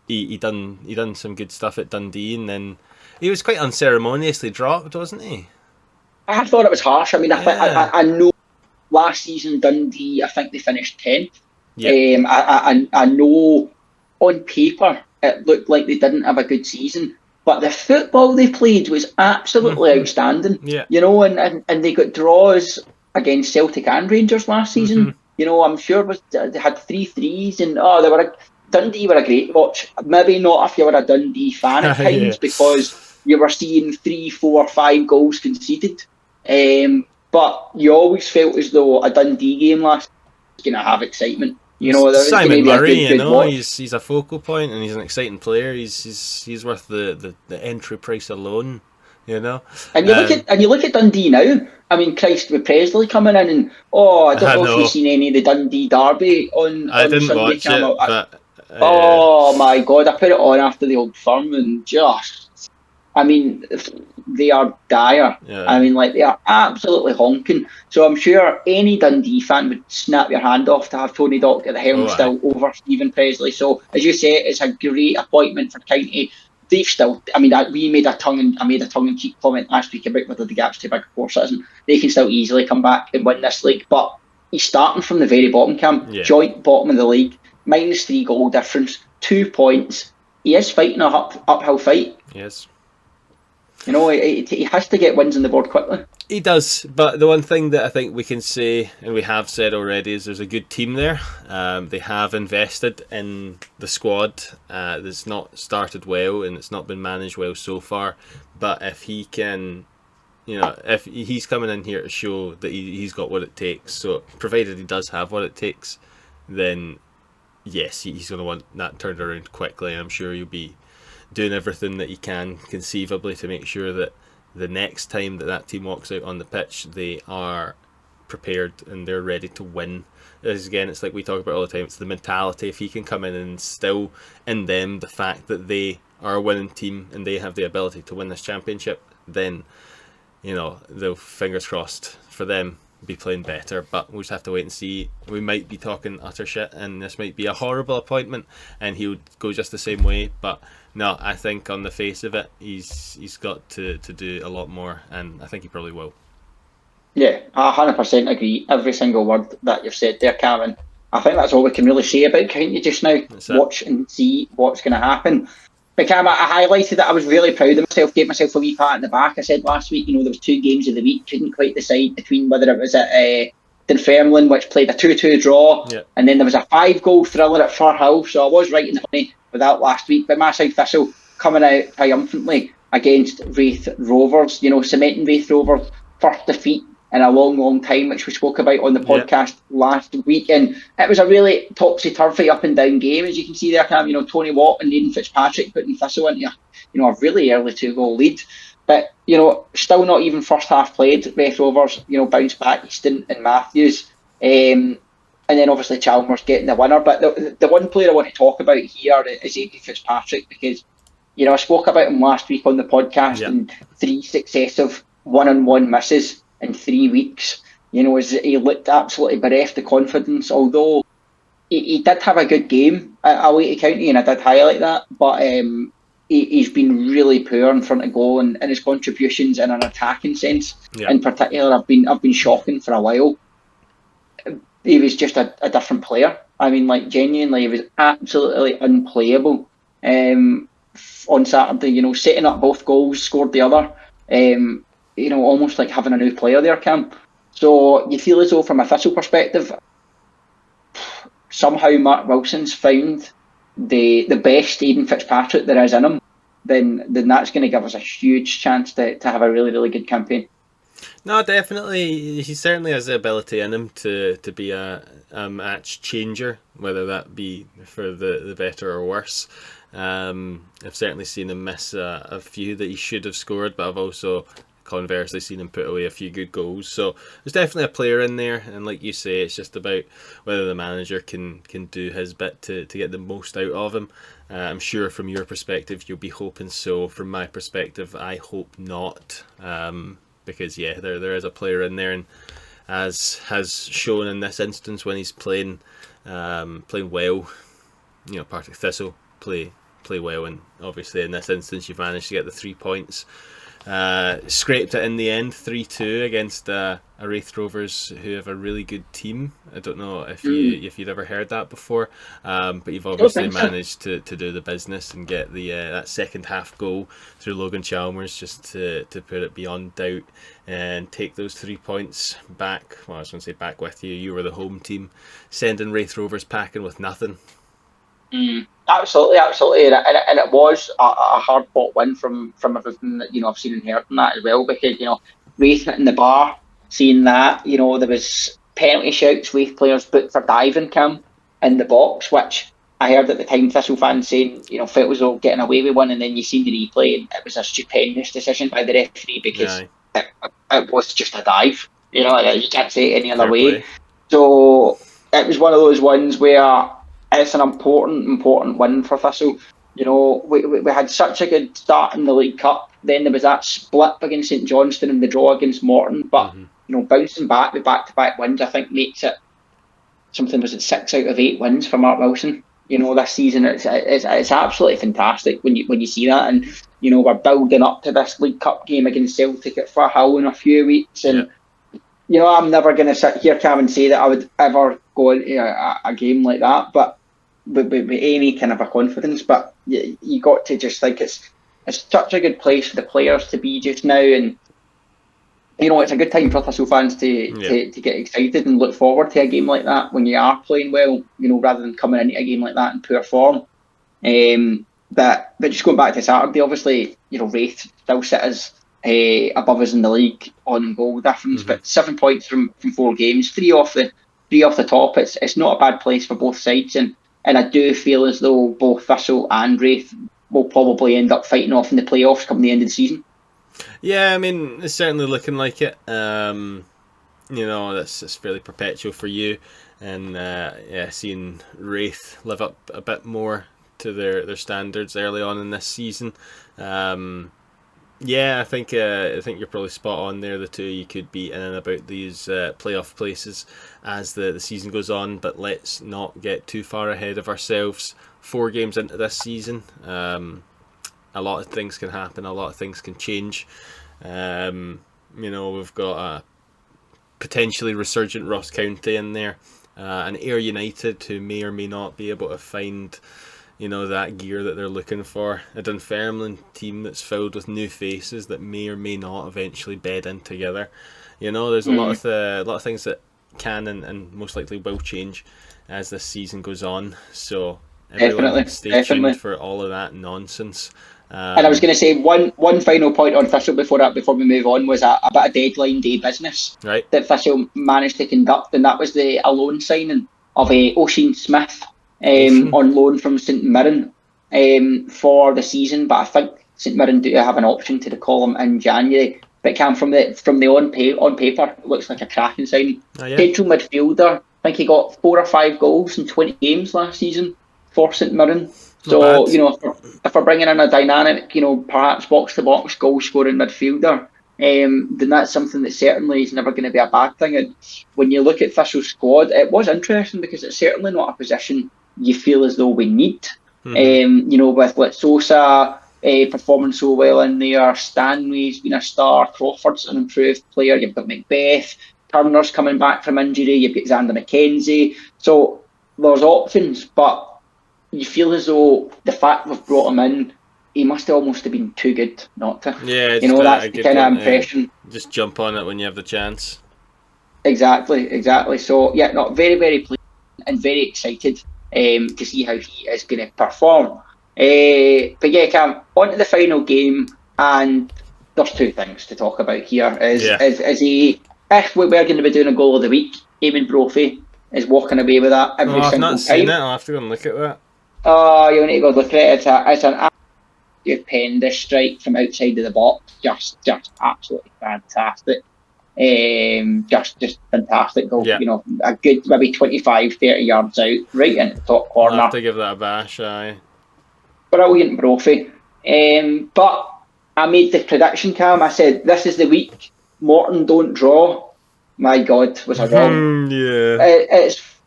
Speaker 2: He done some good stuff at Dundee, and then he was quite unceremoniously dropped, wasn't he?
Speaker 3: I thought it was harsh. I mean, I know last season Dundee, I think they finished 10th.
Speaker 2: Yeah.
Speaker 3: I know on paper it looked like they didn't have a good season, but the football they played was absolutely outstanding.
Speaker 2: Yeah.
Speaker 3: And they got draws against Celtic and Rangers last season. I'm sure they had 3-3s, and Dundee were a great watch. Maybe not if you were a Dundee fan at times, because you were seeing 3, 4, 5 goals conceded. But you always felt as though a Dundee game last was going to have excitement.
Speaker 2: Simon Murray,
Speaker 3: good
Speaker 2: he's a focal point, and he's an exciting player. He's worth the entry price alone. you know.
Speaker 3: And you look at Dundee now. I mean, Christ, with Presley coming in, and I don't
Speaker 2: I
Speaker 3: know if you've
Speaker 2: know
Speaker 3: seen any of the Dundee derby
Speaker 2: I
Speaker 3: on
Speaker 2: didn't
Speaker 3: Sunday,
Speaker 2: watch
Speaker 3: Cam.
Speaker 2: it, but
Speaker 3: Oh my God, I put it on after the Old Firm, and just, I mean, they are dire. I
Speaker 2: yeah,
Speaker 3: mean, like, they are absolutely honking. So I'm sure any Dundee fan would snap your hand off to have Tony Dock at the helm
Speaker 2: oh aye,
Speaker 3: still over Stephen Presley. So as you say, it's a great appointment for County. They've still, I mean, I made a tongue in cheek comment last week about whether the gap's too big for Citizen. They can still easily come back and win this league, but he's starting from the very bottom, Cam,
Speaker 2: yeah,
Speaker 3: joint bottom of the league, -3 goal difference, 2 points. He is fighting a uphill fight.
Speaker 2: yes.
Speaker 3: You know, he has to get wins on the board quickly.
Speaker 2: He does, but the one thing that I think we can say, and we have said already, is there's a good team there. They have invested in the squad. That's not started well, and it's not been managed well so far. But if he can, if he's coming in here to show that he's got what it takes, so provided he does have what it takes, then yes, he's going to want that turned around quickly. I'm sure he'll be doing everything that he can conceivably to make sure that the next time that team walks out on the pitch, they are prepared and they're ready to win. As again, it's like we talk about all the time, it's the mentality. If he can come in and instill in them the fact that they are a winning team and they have the ability to win this championship, then, they'll, fingers crossed for them, be playing better. But we'll just have to wait and see. We might be talking utter shit and this might be a horrible appointment and he'll go just the same way, but no, I think on the face of it, he's got to do a lot more, and I think he probably will.
Speaker 3: Yeah, I 100% agree. Every single word that you've said there, Cameron. I think that's all we can really say about County just now.
Speaker 2: That's it.
Speaker 3: Watch and see what's going to happen. But Cam, I highlighted that I was really proud of myself, gave myself a wee pat in the back. I said last week, there was 2 games of the week, couldn't quite decide between whether it was at Dunfermline, which played a 2-2 draw,
Speaker 2: Yeah.
Speaker 3: and then there was a 5-goal thriller at Firhill. So I was right in the money with that last week. But Massive Thistle coming out triumphantly against Wraith Rovers, cementing Wraith Rovers' first defeat in a long, long time, which we spoke about on the podcast last week. And it was a really topsy-turvy, up-and-down game, as you can see there, Cam. Tony Watt and Aidan Fitzpatrick putting Thistle into a really early 2-goal lead. But, still not even first half played. Wraith Rovers, bounced back, Easton and Matthews. And then obviously Chalmers getting the winner. But the one player I want to talk about here is Aidan Fitzpatrick, because, I spoke about him last week on the podcast, and 3 successive one-on-one misses in 3 weeks. He looked absolutely bereft of confidence, although he did have a good game away to County, and I did highlight that, but he's been really poor in front of goal, and his contributions in an attacking sense in particular have been shocking for a while. He was just a different player. I mean, like, genuinely, he was absolutely unplayable on Saturday, setting up both goals, scored the other. Almost like having a new player there, Cam. So you feel as though, from a Thistle perspective, somehow Mark Wilson's found the best Aidan Fitzpatrick there is in him. Then that's going to give us a huge chance to have a really, really good campaign.
Speaker 2: No, definitely. He certainly has the ability in him to be a match changer, whether that be for the better or worse. I've certainly seen him miss a few that he should have scored, but I've also conversely seen him put away a few good goals. So there's definitely a player in there, and like you say, it's just about whether the manager can do his bit to get the most out of him. I'm sure from your perspective you'll be hoping so. From my perspective, I hope not, because there is a player in there, and as has shown in this instance when he's playing well, Partick Thistle play well, and obviously in this instance you've managed to get the 3 points. Scraped it in the end, 3-2 against a Wraith Rovers who have a really good team. I don't know if you'd ever heard that before, but you've obviously managed to do the business and get the that second half goal through Logan Chalmers, just to put it beyond doubt and take those 3 points back. Well, I was going to say back with you. You were the home team, sending Wraith Rovers packing with nothing.
Speaker 3: Absolutely, and it was a hard fought win from everything that I've seen and heard from that as well, because Wraith hitting the bar, seeing that there was penalty shouts, Wraith players booked for diving, Cam, in the box, which I heard at the time Thistle fans saying, felt as though getting away with one, and then you see the replay, and it was a stupendous decision by the referee because
Speaker 2: Aye.
Speaker 3: it was just a dive. You can't say it any other
Speaker 2: Fair
Speaker 3: way.
Speaker 2: play.
Speaker 3: So it was one of those ones where it's an important win for Thistle. We had such a good start in the League Cup. Then there was that split against St Johnstone and the draw against Morton. But bouncing back with back-to-back wins, I think makes it something. Was it 6 out of 8 wins for Mark Wilson? This season it's absolutely fantastic when you see that, and we're building up to this League Cup game against Celtic at Firhill in a few weeks, and I'm never going to sit here, Cam, and say that I would ever go into a game like that, but with any kind of a confidence. But you got to just think it's such a good place for the players to be just now, and it's a good time for Thistle fans to get excited and look forward to a game like that when you are playing well, rather than coming into a game like that in poor form. But just going back to Saturday, obviously, Wraith still sit as above us in the league on goal difference, but 7 points from 4 games, three off the top. It's not a bad place for both sides, and I do feel as though both Thistle and Wraith will probably end up fighting off in the playoffs come the end of the season.
Speaker 2: Yeah, I mean, it's certainly looking like it. That's fairly perpetual for you, and seeing Wraith live up a bit more to their standards early on in this season. I think you're probably spot on there. The two you could be in and about these playoff places as the season goes on, but let's not get too far ahead of ourselves. 4 games into this season, a lot of things can happen. A lot of things can change. We've got a potentially resurgent Ross County in there, and Ayr United, who may or may not be able to find that gear that they're looking for. A Dunfermline team that's filled with new faces that may or may not eventually bed in together. There's a lot of things that can and most likely will change as this season goes on. So everyone stay tuned for all of that nonsense.
Speaker 3: And I was going to say one final point on Thistle before we move on was a bit of deadline day business that Thistle managed to conduct, and that was a loan signing of Oisin Smith on loan from St Mirren for the season. But I think St Mirren do have an option to call him in January. But Cam, from the on paper, it looks like a cracking signing. Central midfielder. I think he got 4 or 5 goals in 20 games last season for St Mirren. So, if we're bringing in a dynamic, perhaps box-to-box goal-scoring midfielder, then that's something that certainly is never going to be a bad thing. And when you look at Thistle's squad, it was interesting because it's certainly not a position you feel as though we need. With Sosa performing so well in there, Stanley's been a star, Crawford's an improved player, you've got Macbeth, Turner's coming back from injury, you've got Xander McKenzie. So there's options, but you feel as though the fact we've brought him in, he must almost have been too good not to.
Speaker 2: Yeah,
Speaker 3: that's the kind of impression.
Speaker 2: Just jump on it when you have the chance.
Speaker 3: Exactly. So, very, very pleased and very excited to see how he is going to perform. But Cam, on to the final game, and there's 2 things to talk about here. If we were going to be doing a goal of the week, Eamon Brophy is walking away with that every single time.
Speaker 2: I've not seen it. I'll have to go and look at that.
Speaker 3: Oh, you need to go look at it. It's an stupendous strike from outside of the box. Just absolutely fantastic. Just fantastic goal.
Speaker 2: Yeah.
Speaker 3: A good maybe 25, 30 yards out, right in the top corner.
Speaker 2: I'll have to give that a bash, aye.
Speaker 3: Brilliant Brophy. But I made the prediction, Cam. I said, this is the week Morton don't draw. My God, was I wrong?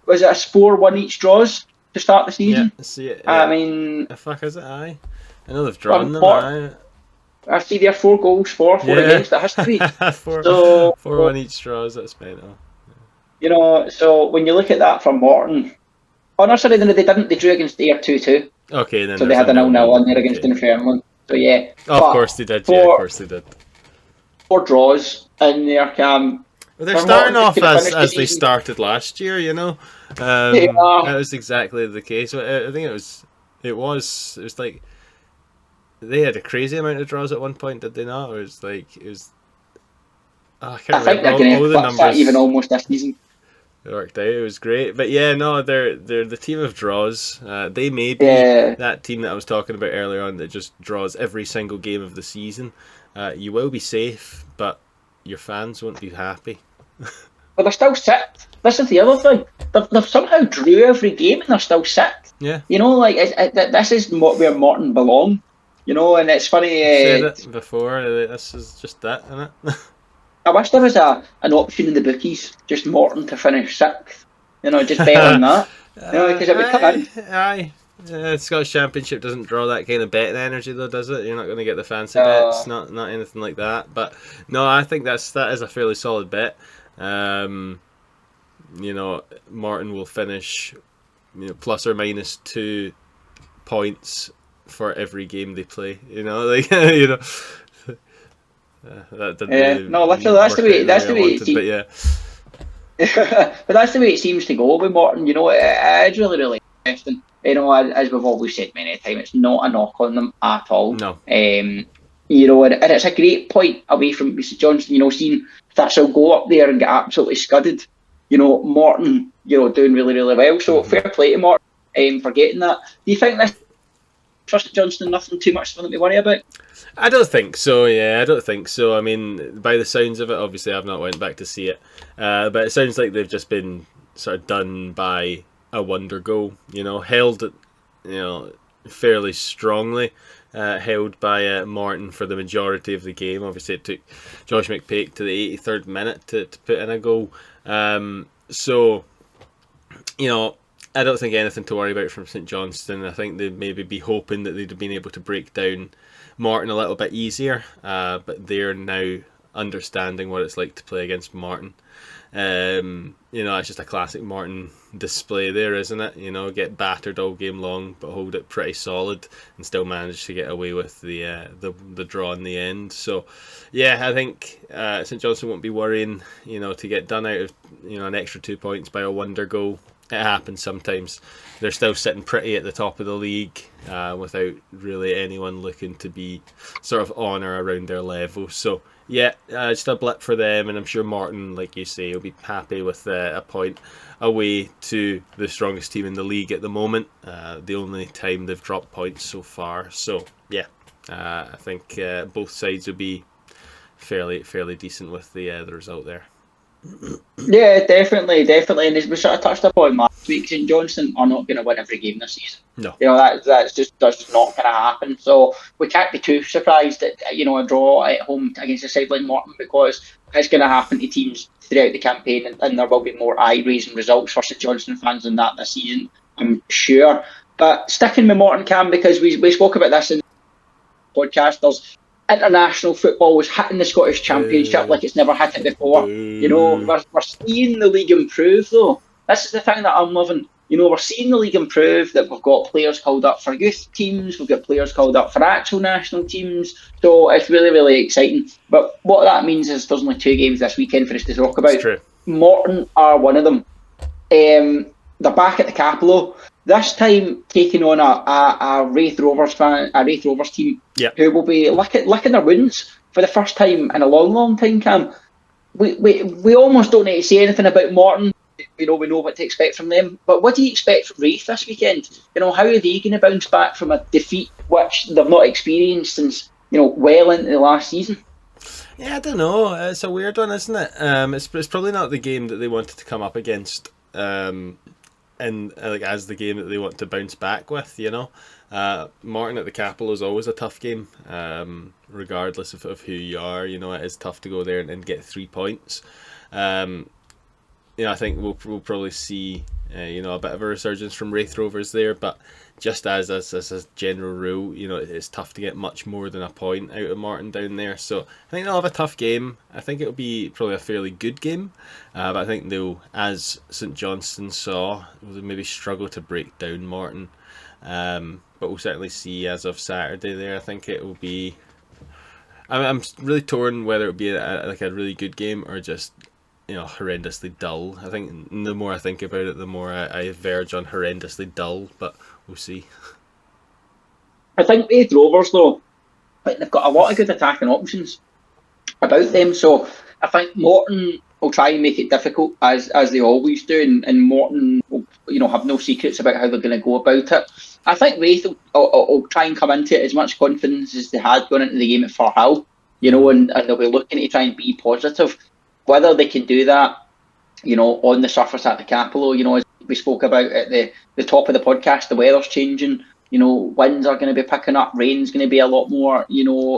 Speaker 3: Was it a 4-1 each draws to start the season?
Speaker 2: Yeah.
Speaker 3: I mean,
Speaker 2: the fuck is it? Aye, I know they've drawn them.
Speaker 3: I see there 4 goals for 4 against. It has to be
Speaker 2: 4-1 each draws. That's mental.
Speaker 3: So when you look at that from Morton, no, sorry, they didn't. They drew against Ayr 2-2.
Speaker 2: Okay, then.
Speaker 3: So they had a 0-0 on there against Dunfermline. So yeah.
Speaker 2: Of course they did. Of course they did.
Speaker 3: 4 draws in there, Cam.
Speaker 2: Well, they're starting off as they started last year, That was exactly the case. I think it was like they had a crazy amount of draws at one point, did they not? It was. I can't remember
Speaker 3: think they're going to eclipse that even almost this season.
Speaker 2: It worked out. It was great. But yeah, no, they're the team of draws. They may be
Speaker 3: Yeah.
Speaker 2: that team that I was talking about earlier on that just draws every single game of the season. You will be safe, but your fans won't be happy.
Speaker 3: But they're still sixth. This is the other thing. They've somehow drew every game and they're still sixth.
Speaker 2: Yeah,
Speaker 3: You know, like this is where Morton belong. You know, and it's funny.
Speaker 2: I've said it before. This is just that, isn't it?
Speaker 3: I wish there was an option in the bookies, just Morton to finish sixth. You know, just bet on that. You know, because it would come in.
Speaker 2: Aye. Scottish Championship doesn't draw that kind of betting energy, though, does it? You're not going to get the fancy bets, not anything like that. But no, I think that is a fairly solid bet. You know, Morton will finish, plus or minus 2 points for every game they play. You know, like that didn't really
Speaker 3: No, literally, that's the way.
Speaker 2: work out
Speaker 3: That's
Speaker 2: the
Speaker 3: the
Speaker 2: way I
Speaker 3: way it
Speaker 2: wanted,
Speaker 3: seems.
Speaker 2: but yeah.
Speaker 3: But that's the way it seems to go with Morton. You know, it's really, really interesting. You know, as we've always said many times, it's not a knock on them at all.
Speaker 2: No.
Speaker 3: You know, and it's a great point away from St Johnstone. You know, seeing Thatchell go up there and get absolutely scudded. You know, Morton, doing really, really well. So fair play to Morton for getting that. Do you think this for St Johnstone nothing too much for them to worry about?
Speaker 2: I don't think so. Yeah, I don't think so. I mean, by the sounds of it, obviously I've not went back to see it, but it sounds like they've just been sort of done by a wonder goal. Held, fairly strongly, held by Morton for the majority of the game. Obviously, it took Josh McPake to the 83rd minute to put in a goal. So, I don't think anything to worry about from St Johnstone. I think they'd maybe be hoping that they'd have been able to break down Morton a little bit easier, but they're now understanding what it's like to play against Morton. It's just a classic Morton display there, isn't it? Get battered all game long, but hold it pretty solid and still manage to get away with the draw in the end. So, yeah, I think St Johnstone won't be worrying, to get done out of an extra 2 points by a wonder goal. It happens sometimes. They're still sitting pretty at the top of the league without really anyone looking to be sort of on or around their level. So, yeah, just a blip for them, and I'm sure Morton, like you say, will be happy with a point away to the strongest team in the league at the moment. The only time they've dropped points so far. So, yeah, I think both sides will be fairly decent with the result there.
Speaker 3: Yeah, definitely. And as we sort of touched upon last week, St Johnstone are not going to win every game this season.
Speaker 2: No.
Speaker 3: That's just not going to happen. So we can't be too surprised at a draw at home against a side like Morton, because it's going to happen to teams throughout the campaign, and there will be more eye-raising results for St Johnstone fans than that this season, I'm sure. But sticking with Morton, Cam, because we spoke about this in the podcast, there's international football was hitting the Scottish Championship like it's never hit it before. We're seeing the league improve, though. This is the thing that I'm loving. We're seeing the league improve, that we've got players called up for youth teams, we've got players called up for actual national teams, so it's really, really exciting. But what that means is there's only 2 games this weekend for us to talk about.
Speaker 2: It's true.
Speaker 3: Morton are one of them. They're back at the Capello. This time taking on a Wraith Rovers team,
Speaker 2: yep,
Speaker 3: who will be licking their wounds for the first time in a long, long time, Cam. We almost don't need to say anything about Morton. We know what to expect from them. But what do you expect from Wraith this weekend? How are they going to bounce back from a defeat which they've not experienced since, well into the last season?
Speaker 2: Yeah, I don't know. It's a weird one, isn't it? It's probably not the game that they wanted to come up against. And as the game that they want to bounce back with, Morton at the Capello is always a tough game, regardless of who you are. It is tough to go there and get 3 points. I think we'll probably see a bit of a resurgence from Wraith Rovers there, but just as a general rule, it's tough to get much more than a point out of Morton down there. So I think they'll have a tough game. I think it'll be probably a fairly good game, but I think they'll, as St Johnstone saw, they'll maybe struggle to break down Morton. But we'll certainly see as of Saturday there. I think it will be... I'm really torn whether it will be a really good game or just horrendously dull. I think the more I think about it, the more I verge on horrendously dull, but we'll see.
Speaker 3: I think Wraith Rovers, though, they've got a lot of good attacking options about them, so I think Morton will try and make it difficult as they always do, and Morton will, have no secrets about how they're going to go about it. I think Wraith will try and come into it as much confidence as they had going into the game at Firhill, and they'll be looking to try and be positive. Whether they can do that, on the surface at the Capello, as we spoke about at the top of the podcast, the weather's changing, winds are going to be picking up, rain's going to be a lot more,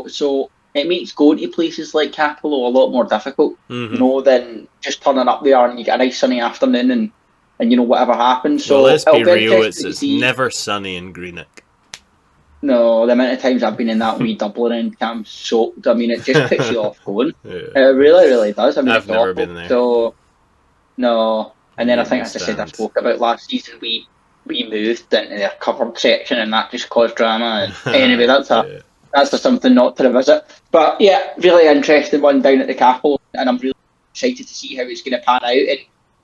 Speaker 3: so it makes going to places like Capello a lot more difficult, than just turning up there and you get a nice sunny afternoon and whatever happens. So
Speaker 2: well, let's be real,
Speaker 3: interesting
Speaker 2: it's
Speaker 3: to see.
Speaker 2: never sunny in Greenock.
Speaker 3: No, the amount of times I've been in that wee Dublin and I'm soaked, I mean, it just puts you off going.
Speaker 2: Yeah.
Speaker 3: It really, really does. I mean,
Speaker 2: I've
Speaker 3: it's
Speaker 2: never
Speaker 3: awful.
Speaker 2: been there.
Speaker 3: So, no. And then I
Speaker 2: Yeah,
Speaker 3: think, as I said, I spoke about last season, we moved into their covered section and that just caused drama. And anyway, that's just something not to revisit. But yeah, really interesting one down at the Capel, and I'm really excited to see how it's going to pan out. And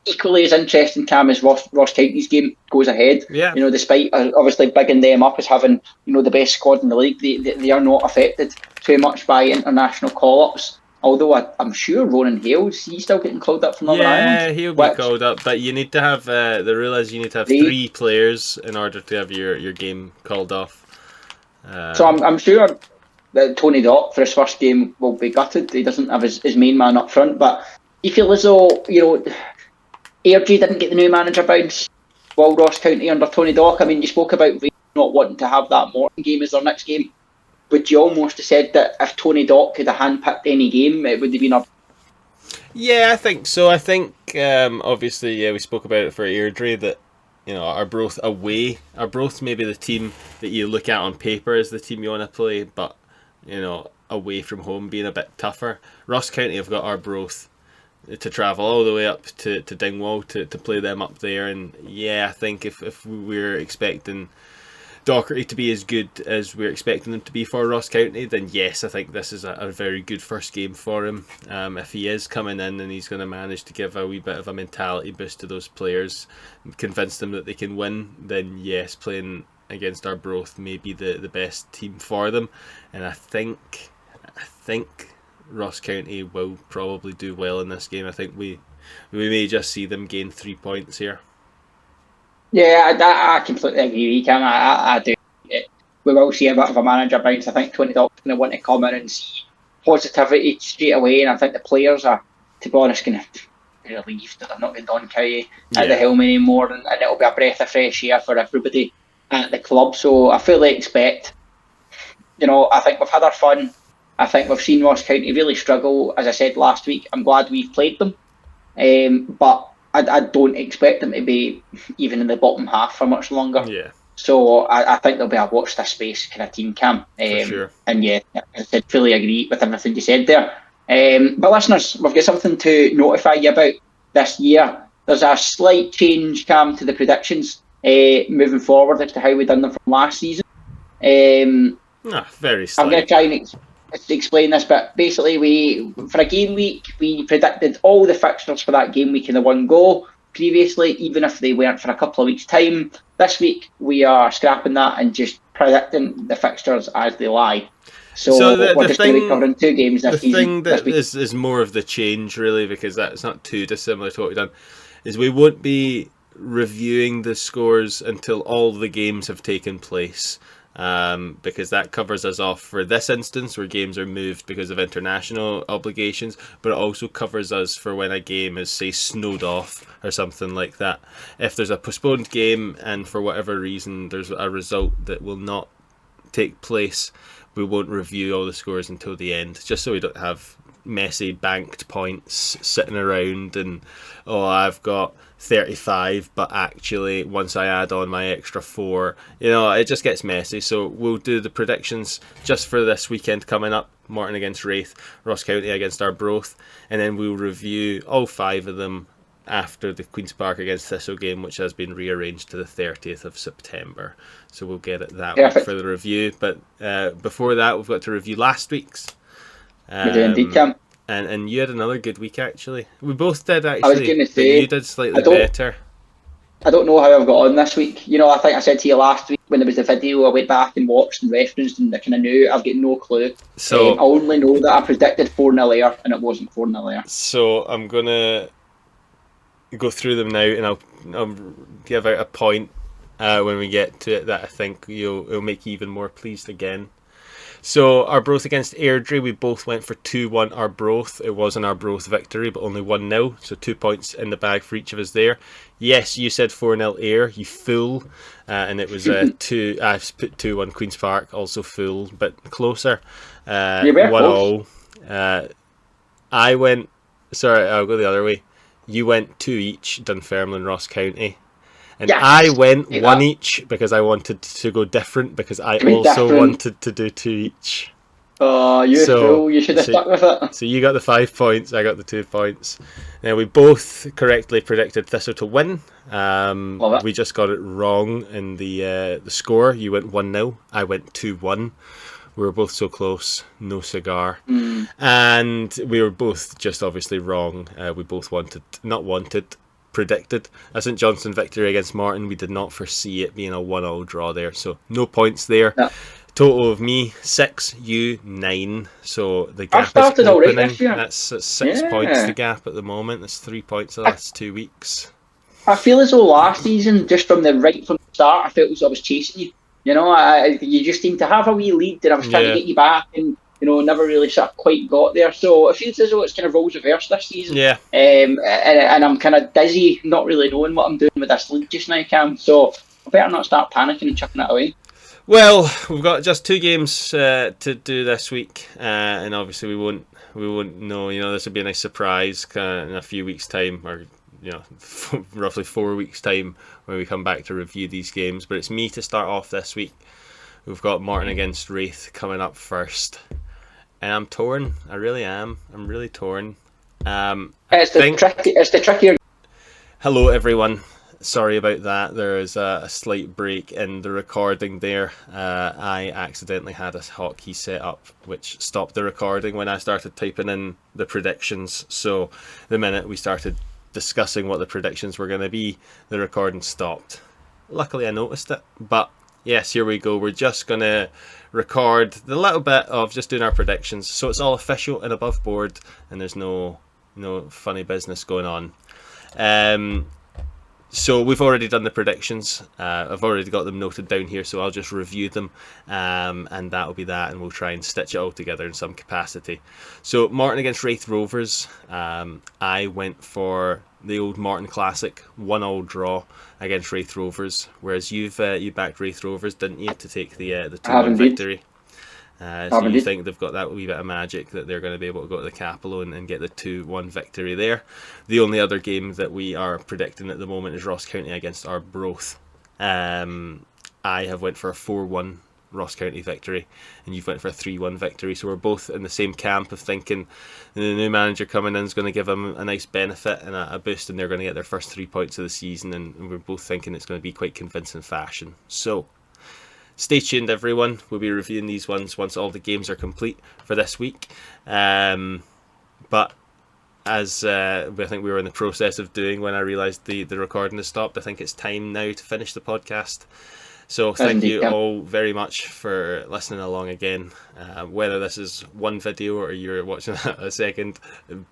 Speaker 3: equally as interesting, Cam, as Ross County's game goes ahead.
Speaker 2: Yeah.
Speaker 3: Despite obviously bigging them up as having the best squad in the league, they are not affected too much by international call-ups. Although I'm sure Ronan Hales, he's still getting called up from Northern Ireland.
Speaker 2: Yeah, he'll be called up, but you need to have the rule is you need to have three players in order to have your game called off.
Speaker 3: So I'm sure that Tony Dock for his first game will be gutted. He doesn't have his main man up front, but you feel as though Airdrie didn't get the new manager bounce while Ross County under Tony Dock. I mean, you spoke about not wanting to have that Morton game as their next game. Would you almost have said that if Tony Dock could have handpicked any game, it would have been a...
Speaker 2: Yeah, I think so. I think, obviously, we spoke about it for Airdrie, that, Arbroath away. Arbroath's maybe the team that you look at on paper as the team you want to play, but, away from home being a bit tougher. Ross County have got Arbroath to travel all the way up to Dingwall to play them up there. And, yeah, I think if we're expecting Docherty to be as good as we're expecting them to be for Ross County, then yes, I think this is a very good first game for him. If he is coming in and he's going to manage to give a wee bit of a mentality boost to those players and convince them that they can win, then yes, playing against Arbroath may be the best team for them. And I think Ross County will probably do well in this game. I think we may just see them gain 3 points here.
Speaker 3: Yeah, I completely agree with you, Cam. I do. We will see a bit of a manager bounce. I think Tony Dock's going to want to come in and see positivity straight away, and I think the players are, to be honest, going to be relieved that they're not going Don Cowie at the helm anymore, and it'll be a breath of fresh air for everybody at the club. So I fully expect, I think we've had our fun. I think we've seen Ross County really struggle. As I said last week, I'm glad we've played them, but I don't expect them to be even in the bottom half for much longer.
Speaker 2: Yeah.
Speaker 3: So I think there'll be a watch this space kind of team, Cam.
Speaker 2: For sure.
Speaker 3: And yeah, as I said, fully agree with everything you said there. But listeners, we've got something to notify you about this year. There's a slight change, Cam, to the predictions moving forward as to how we done them from last season.
Speaker 2: Very slight.
Speaker 3: I'm going to try and explain this, but basically for a game week we predicted all the fixtures for that game week in the one go previously, even if they weren't for a couple of weeks time. This week we are scrapping that and just predicting the fixtures as they lie. So we're just going to be covering 2 games this season.
Speaker 2: The thing that is more of the change, really, because that's not too dissimilar to what we've done, is we won't be reviewing the scores until all the games have taken place. Because that covers us off for this instance where games are moved because of international obligations, but it also covers us for when a game is, say, snowed off or something like that. If there's a postponed game and for whatever reason there's a result that will not take place, we won't review all the scores until the end, just so we don't have messy banked points sitting around and, I've got 35, but actually once I add on my extra 4, it just gets messy. So we'll do the predictions just for this weekend coming up: Morton against Wraith, Ross County against Arbroath, and then we'll review all 5 of them after the Queen's Park against Thistle game, which has been rearranged to the 30th of September. So we'll get it that week for the review. But before that, we've got to review last week's.
Speaker 3: We do indeed, Cam.
Speaker 2: And you had another good week, actually. We both did, actually.
Speaker 3: I was going to say,
Speaker 2: you did slightly better.
Speaker 3: I don't know how I've got on this week. You know, I think I said to you last week when there was the video, I went back and watched and referenced, and I kind of knew. I've got no clue.
Speaker 2: So
Speaker 3: I only know that I predicted 4-0 Ayr, and it wasn't 4-0 Ayr.
Speaker 2: So I'm gonna go through them now, and I'll give out a point when we get to it that I think it'll make you even more pleased again. So Arbroath against Airdrie, we both went for 2-1 Arbroath. It was an Arbroath victory, but only 1-0, so 2 points in the bag for each of us there. Yes, you said 4-0 Ayr, you fool, and it was 2. I've put 2-1 Queen's Park, also fool, but closer.
Speaker 3: You were
Speaker 2: 1-0. I went. Sorry, I'll go the other way. You went 2 each, Dunfermline, Ross County. And
Speaker 3: Yes.
Speaker 2: I went 1 each because I wanted to go different, because I also wanted to do 2 each.
Speaker 3: Oh, you fool. You should have stuck with it.
Speaker 2: So you got the 5 points, I got the 2 points. Now we both correctly predicted Thistle to win. We just got it wrong in the score. You went 1-0, I went 2-1. We were both so close, no cigar. And we were both just obviously wrong. We both predicted a St Johnstone victory against Martin. We did not foresee it being a 1-1 draw there, so no points there.
Speaker 3: No.
Speaker 2: Total of me 6, you 9. So the gap
Speaker 3: started
Speaker 2: is
Speaker 3: already
Speaker 2: opening.
Speaker 3: this year.
Speaker 2: That's 6 points. The gap at the moment. That's 3 points the last 2 weeks.
Speaker 3: I feel as though last season, just from the start, I felt as I was chasing you. You know, you just seemed to have a wee lead, and I was trying to get you back, and never really sort of quite got there. So it feels as though it's kind of roles reversed this season.
Speaker 2: Yeah.
Speaker 3: And I'm kind of dizzy, not really knowing what I'm doing with this league just now, Cam. So I better not start panicking and chucking it away.
Speaker 2: Well, we've got just 2 games to do this week, and obviously we won't know. This would be a nice surprise in a few weeks' time, or roughly 4 weeks' time when we come back to review these games. But it's me to start off this week. We've got Martin against Wraith coming up first, and I'm torn. I really am. I'm really torn.
Speaker 3: It's the trickier.
Speaker 2: Hello, everyone. Sorry about that. There is a slight break in the recording there. I accidentally had a hotkey set up which stopped the recording when I started typing in the predictions. So the minute we started discussing what the predictions were going to be, the recording stopped. Luckily I noticed it. But yes, here we go. We're just going to record the little bit of just doing our predictions. So it's all official and above board, and there's no funny business going on. So we've already done the predictions. I've already got them noted down here, so I'll just review them, and that'll be that, and we'll try and stitch it all together in some capacity. So Martin against Wraith Rovers. I went for the old Martin classic 1-1 draw against Wraith Rovers, whereas you backed Wraith Rovers, didn't you, to take the 2-1 victory? So you think they've got that wee bit of magic that they're going to be able to go to the Capello and get the 2-1 victory there. The only other game that we are predicting at the moment is Ross County against Arbroath. I have went for a 4-1 Ross County victory, and you've went for a 3-1 victory. So we're both in the same camp of thinking the new manager coming in is going to give them a nice benefit and a boost, and they're going to get their first 3 points of the season, and we're both thinking it's going to be quite convincing fashion. So stay tuned, everyone. We'll be reviewing these ones once all the games are complete for this week. But as I think we were in the process of doing when I realised the recording has stopped, I think it's time now to finish the podcast. So thank you all very much for listening along again. Whether this is one video or you're watching a second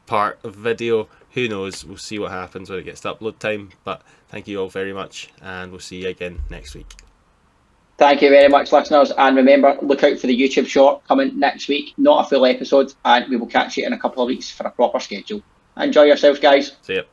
Speaker 2: part of video, who knows? We'll see what happens when it gets to upload time. But thank you all very much, and we'll see you again next week.
Speaker 3: Thank you very much, listeners, and remember, look out for the YouTube short coming next week. Not a full episode, and we will catch you in a couple of weeks for a proper schedule. Enjoy yourselves, guys.
Speaker 2: See ya.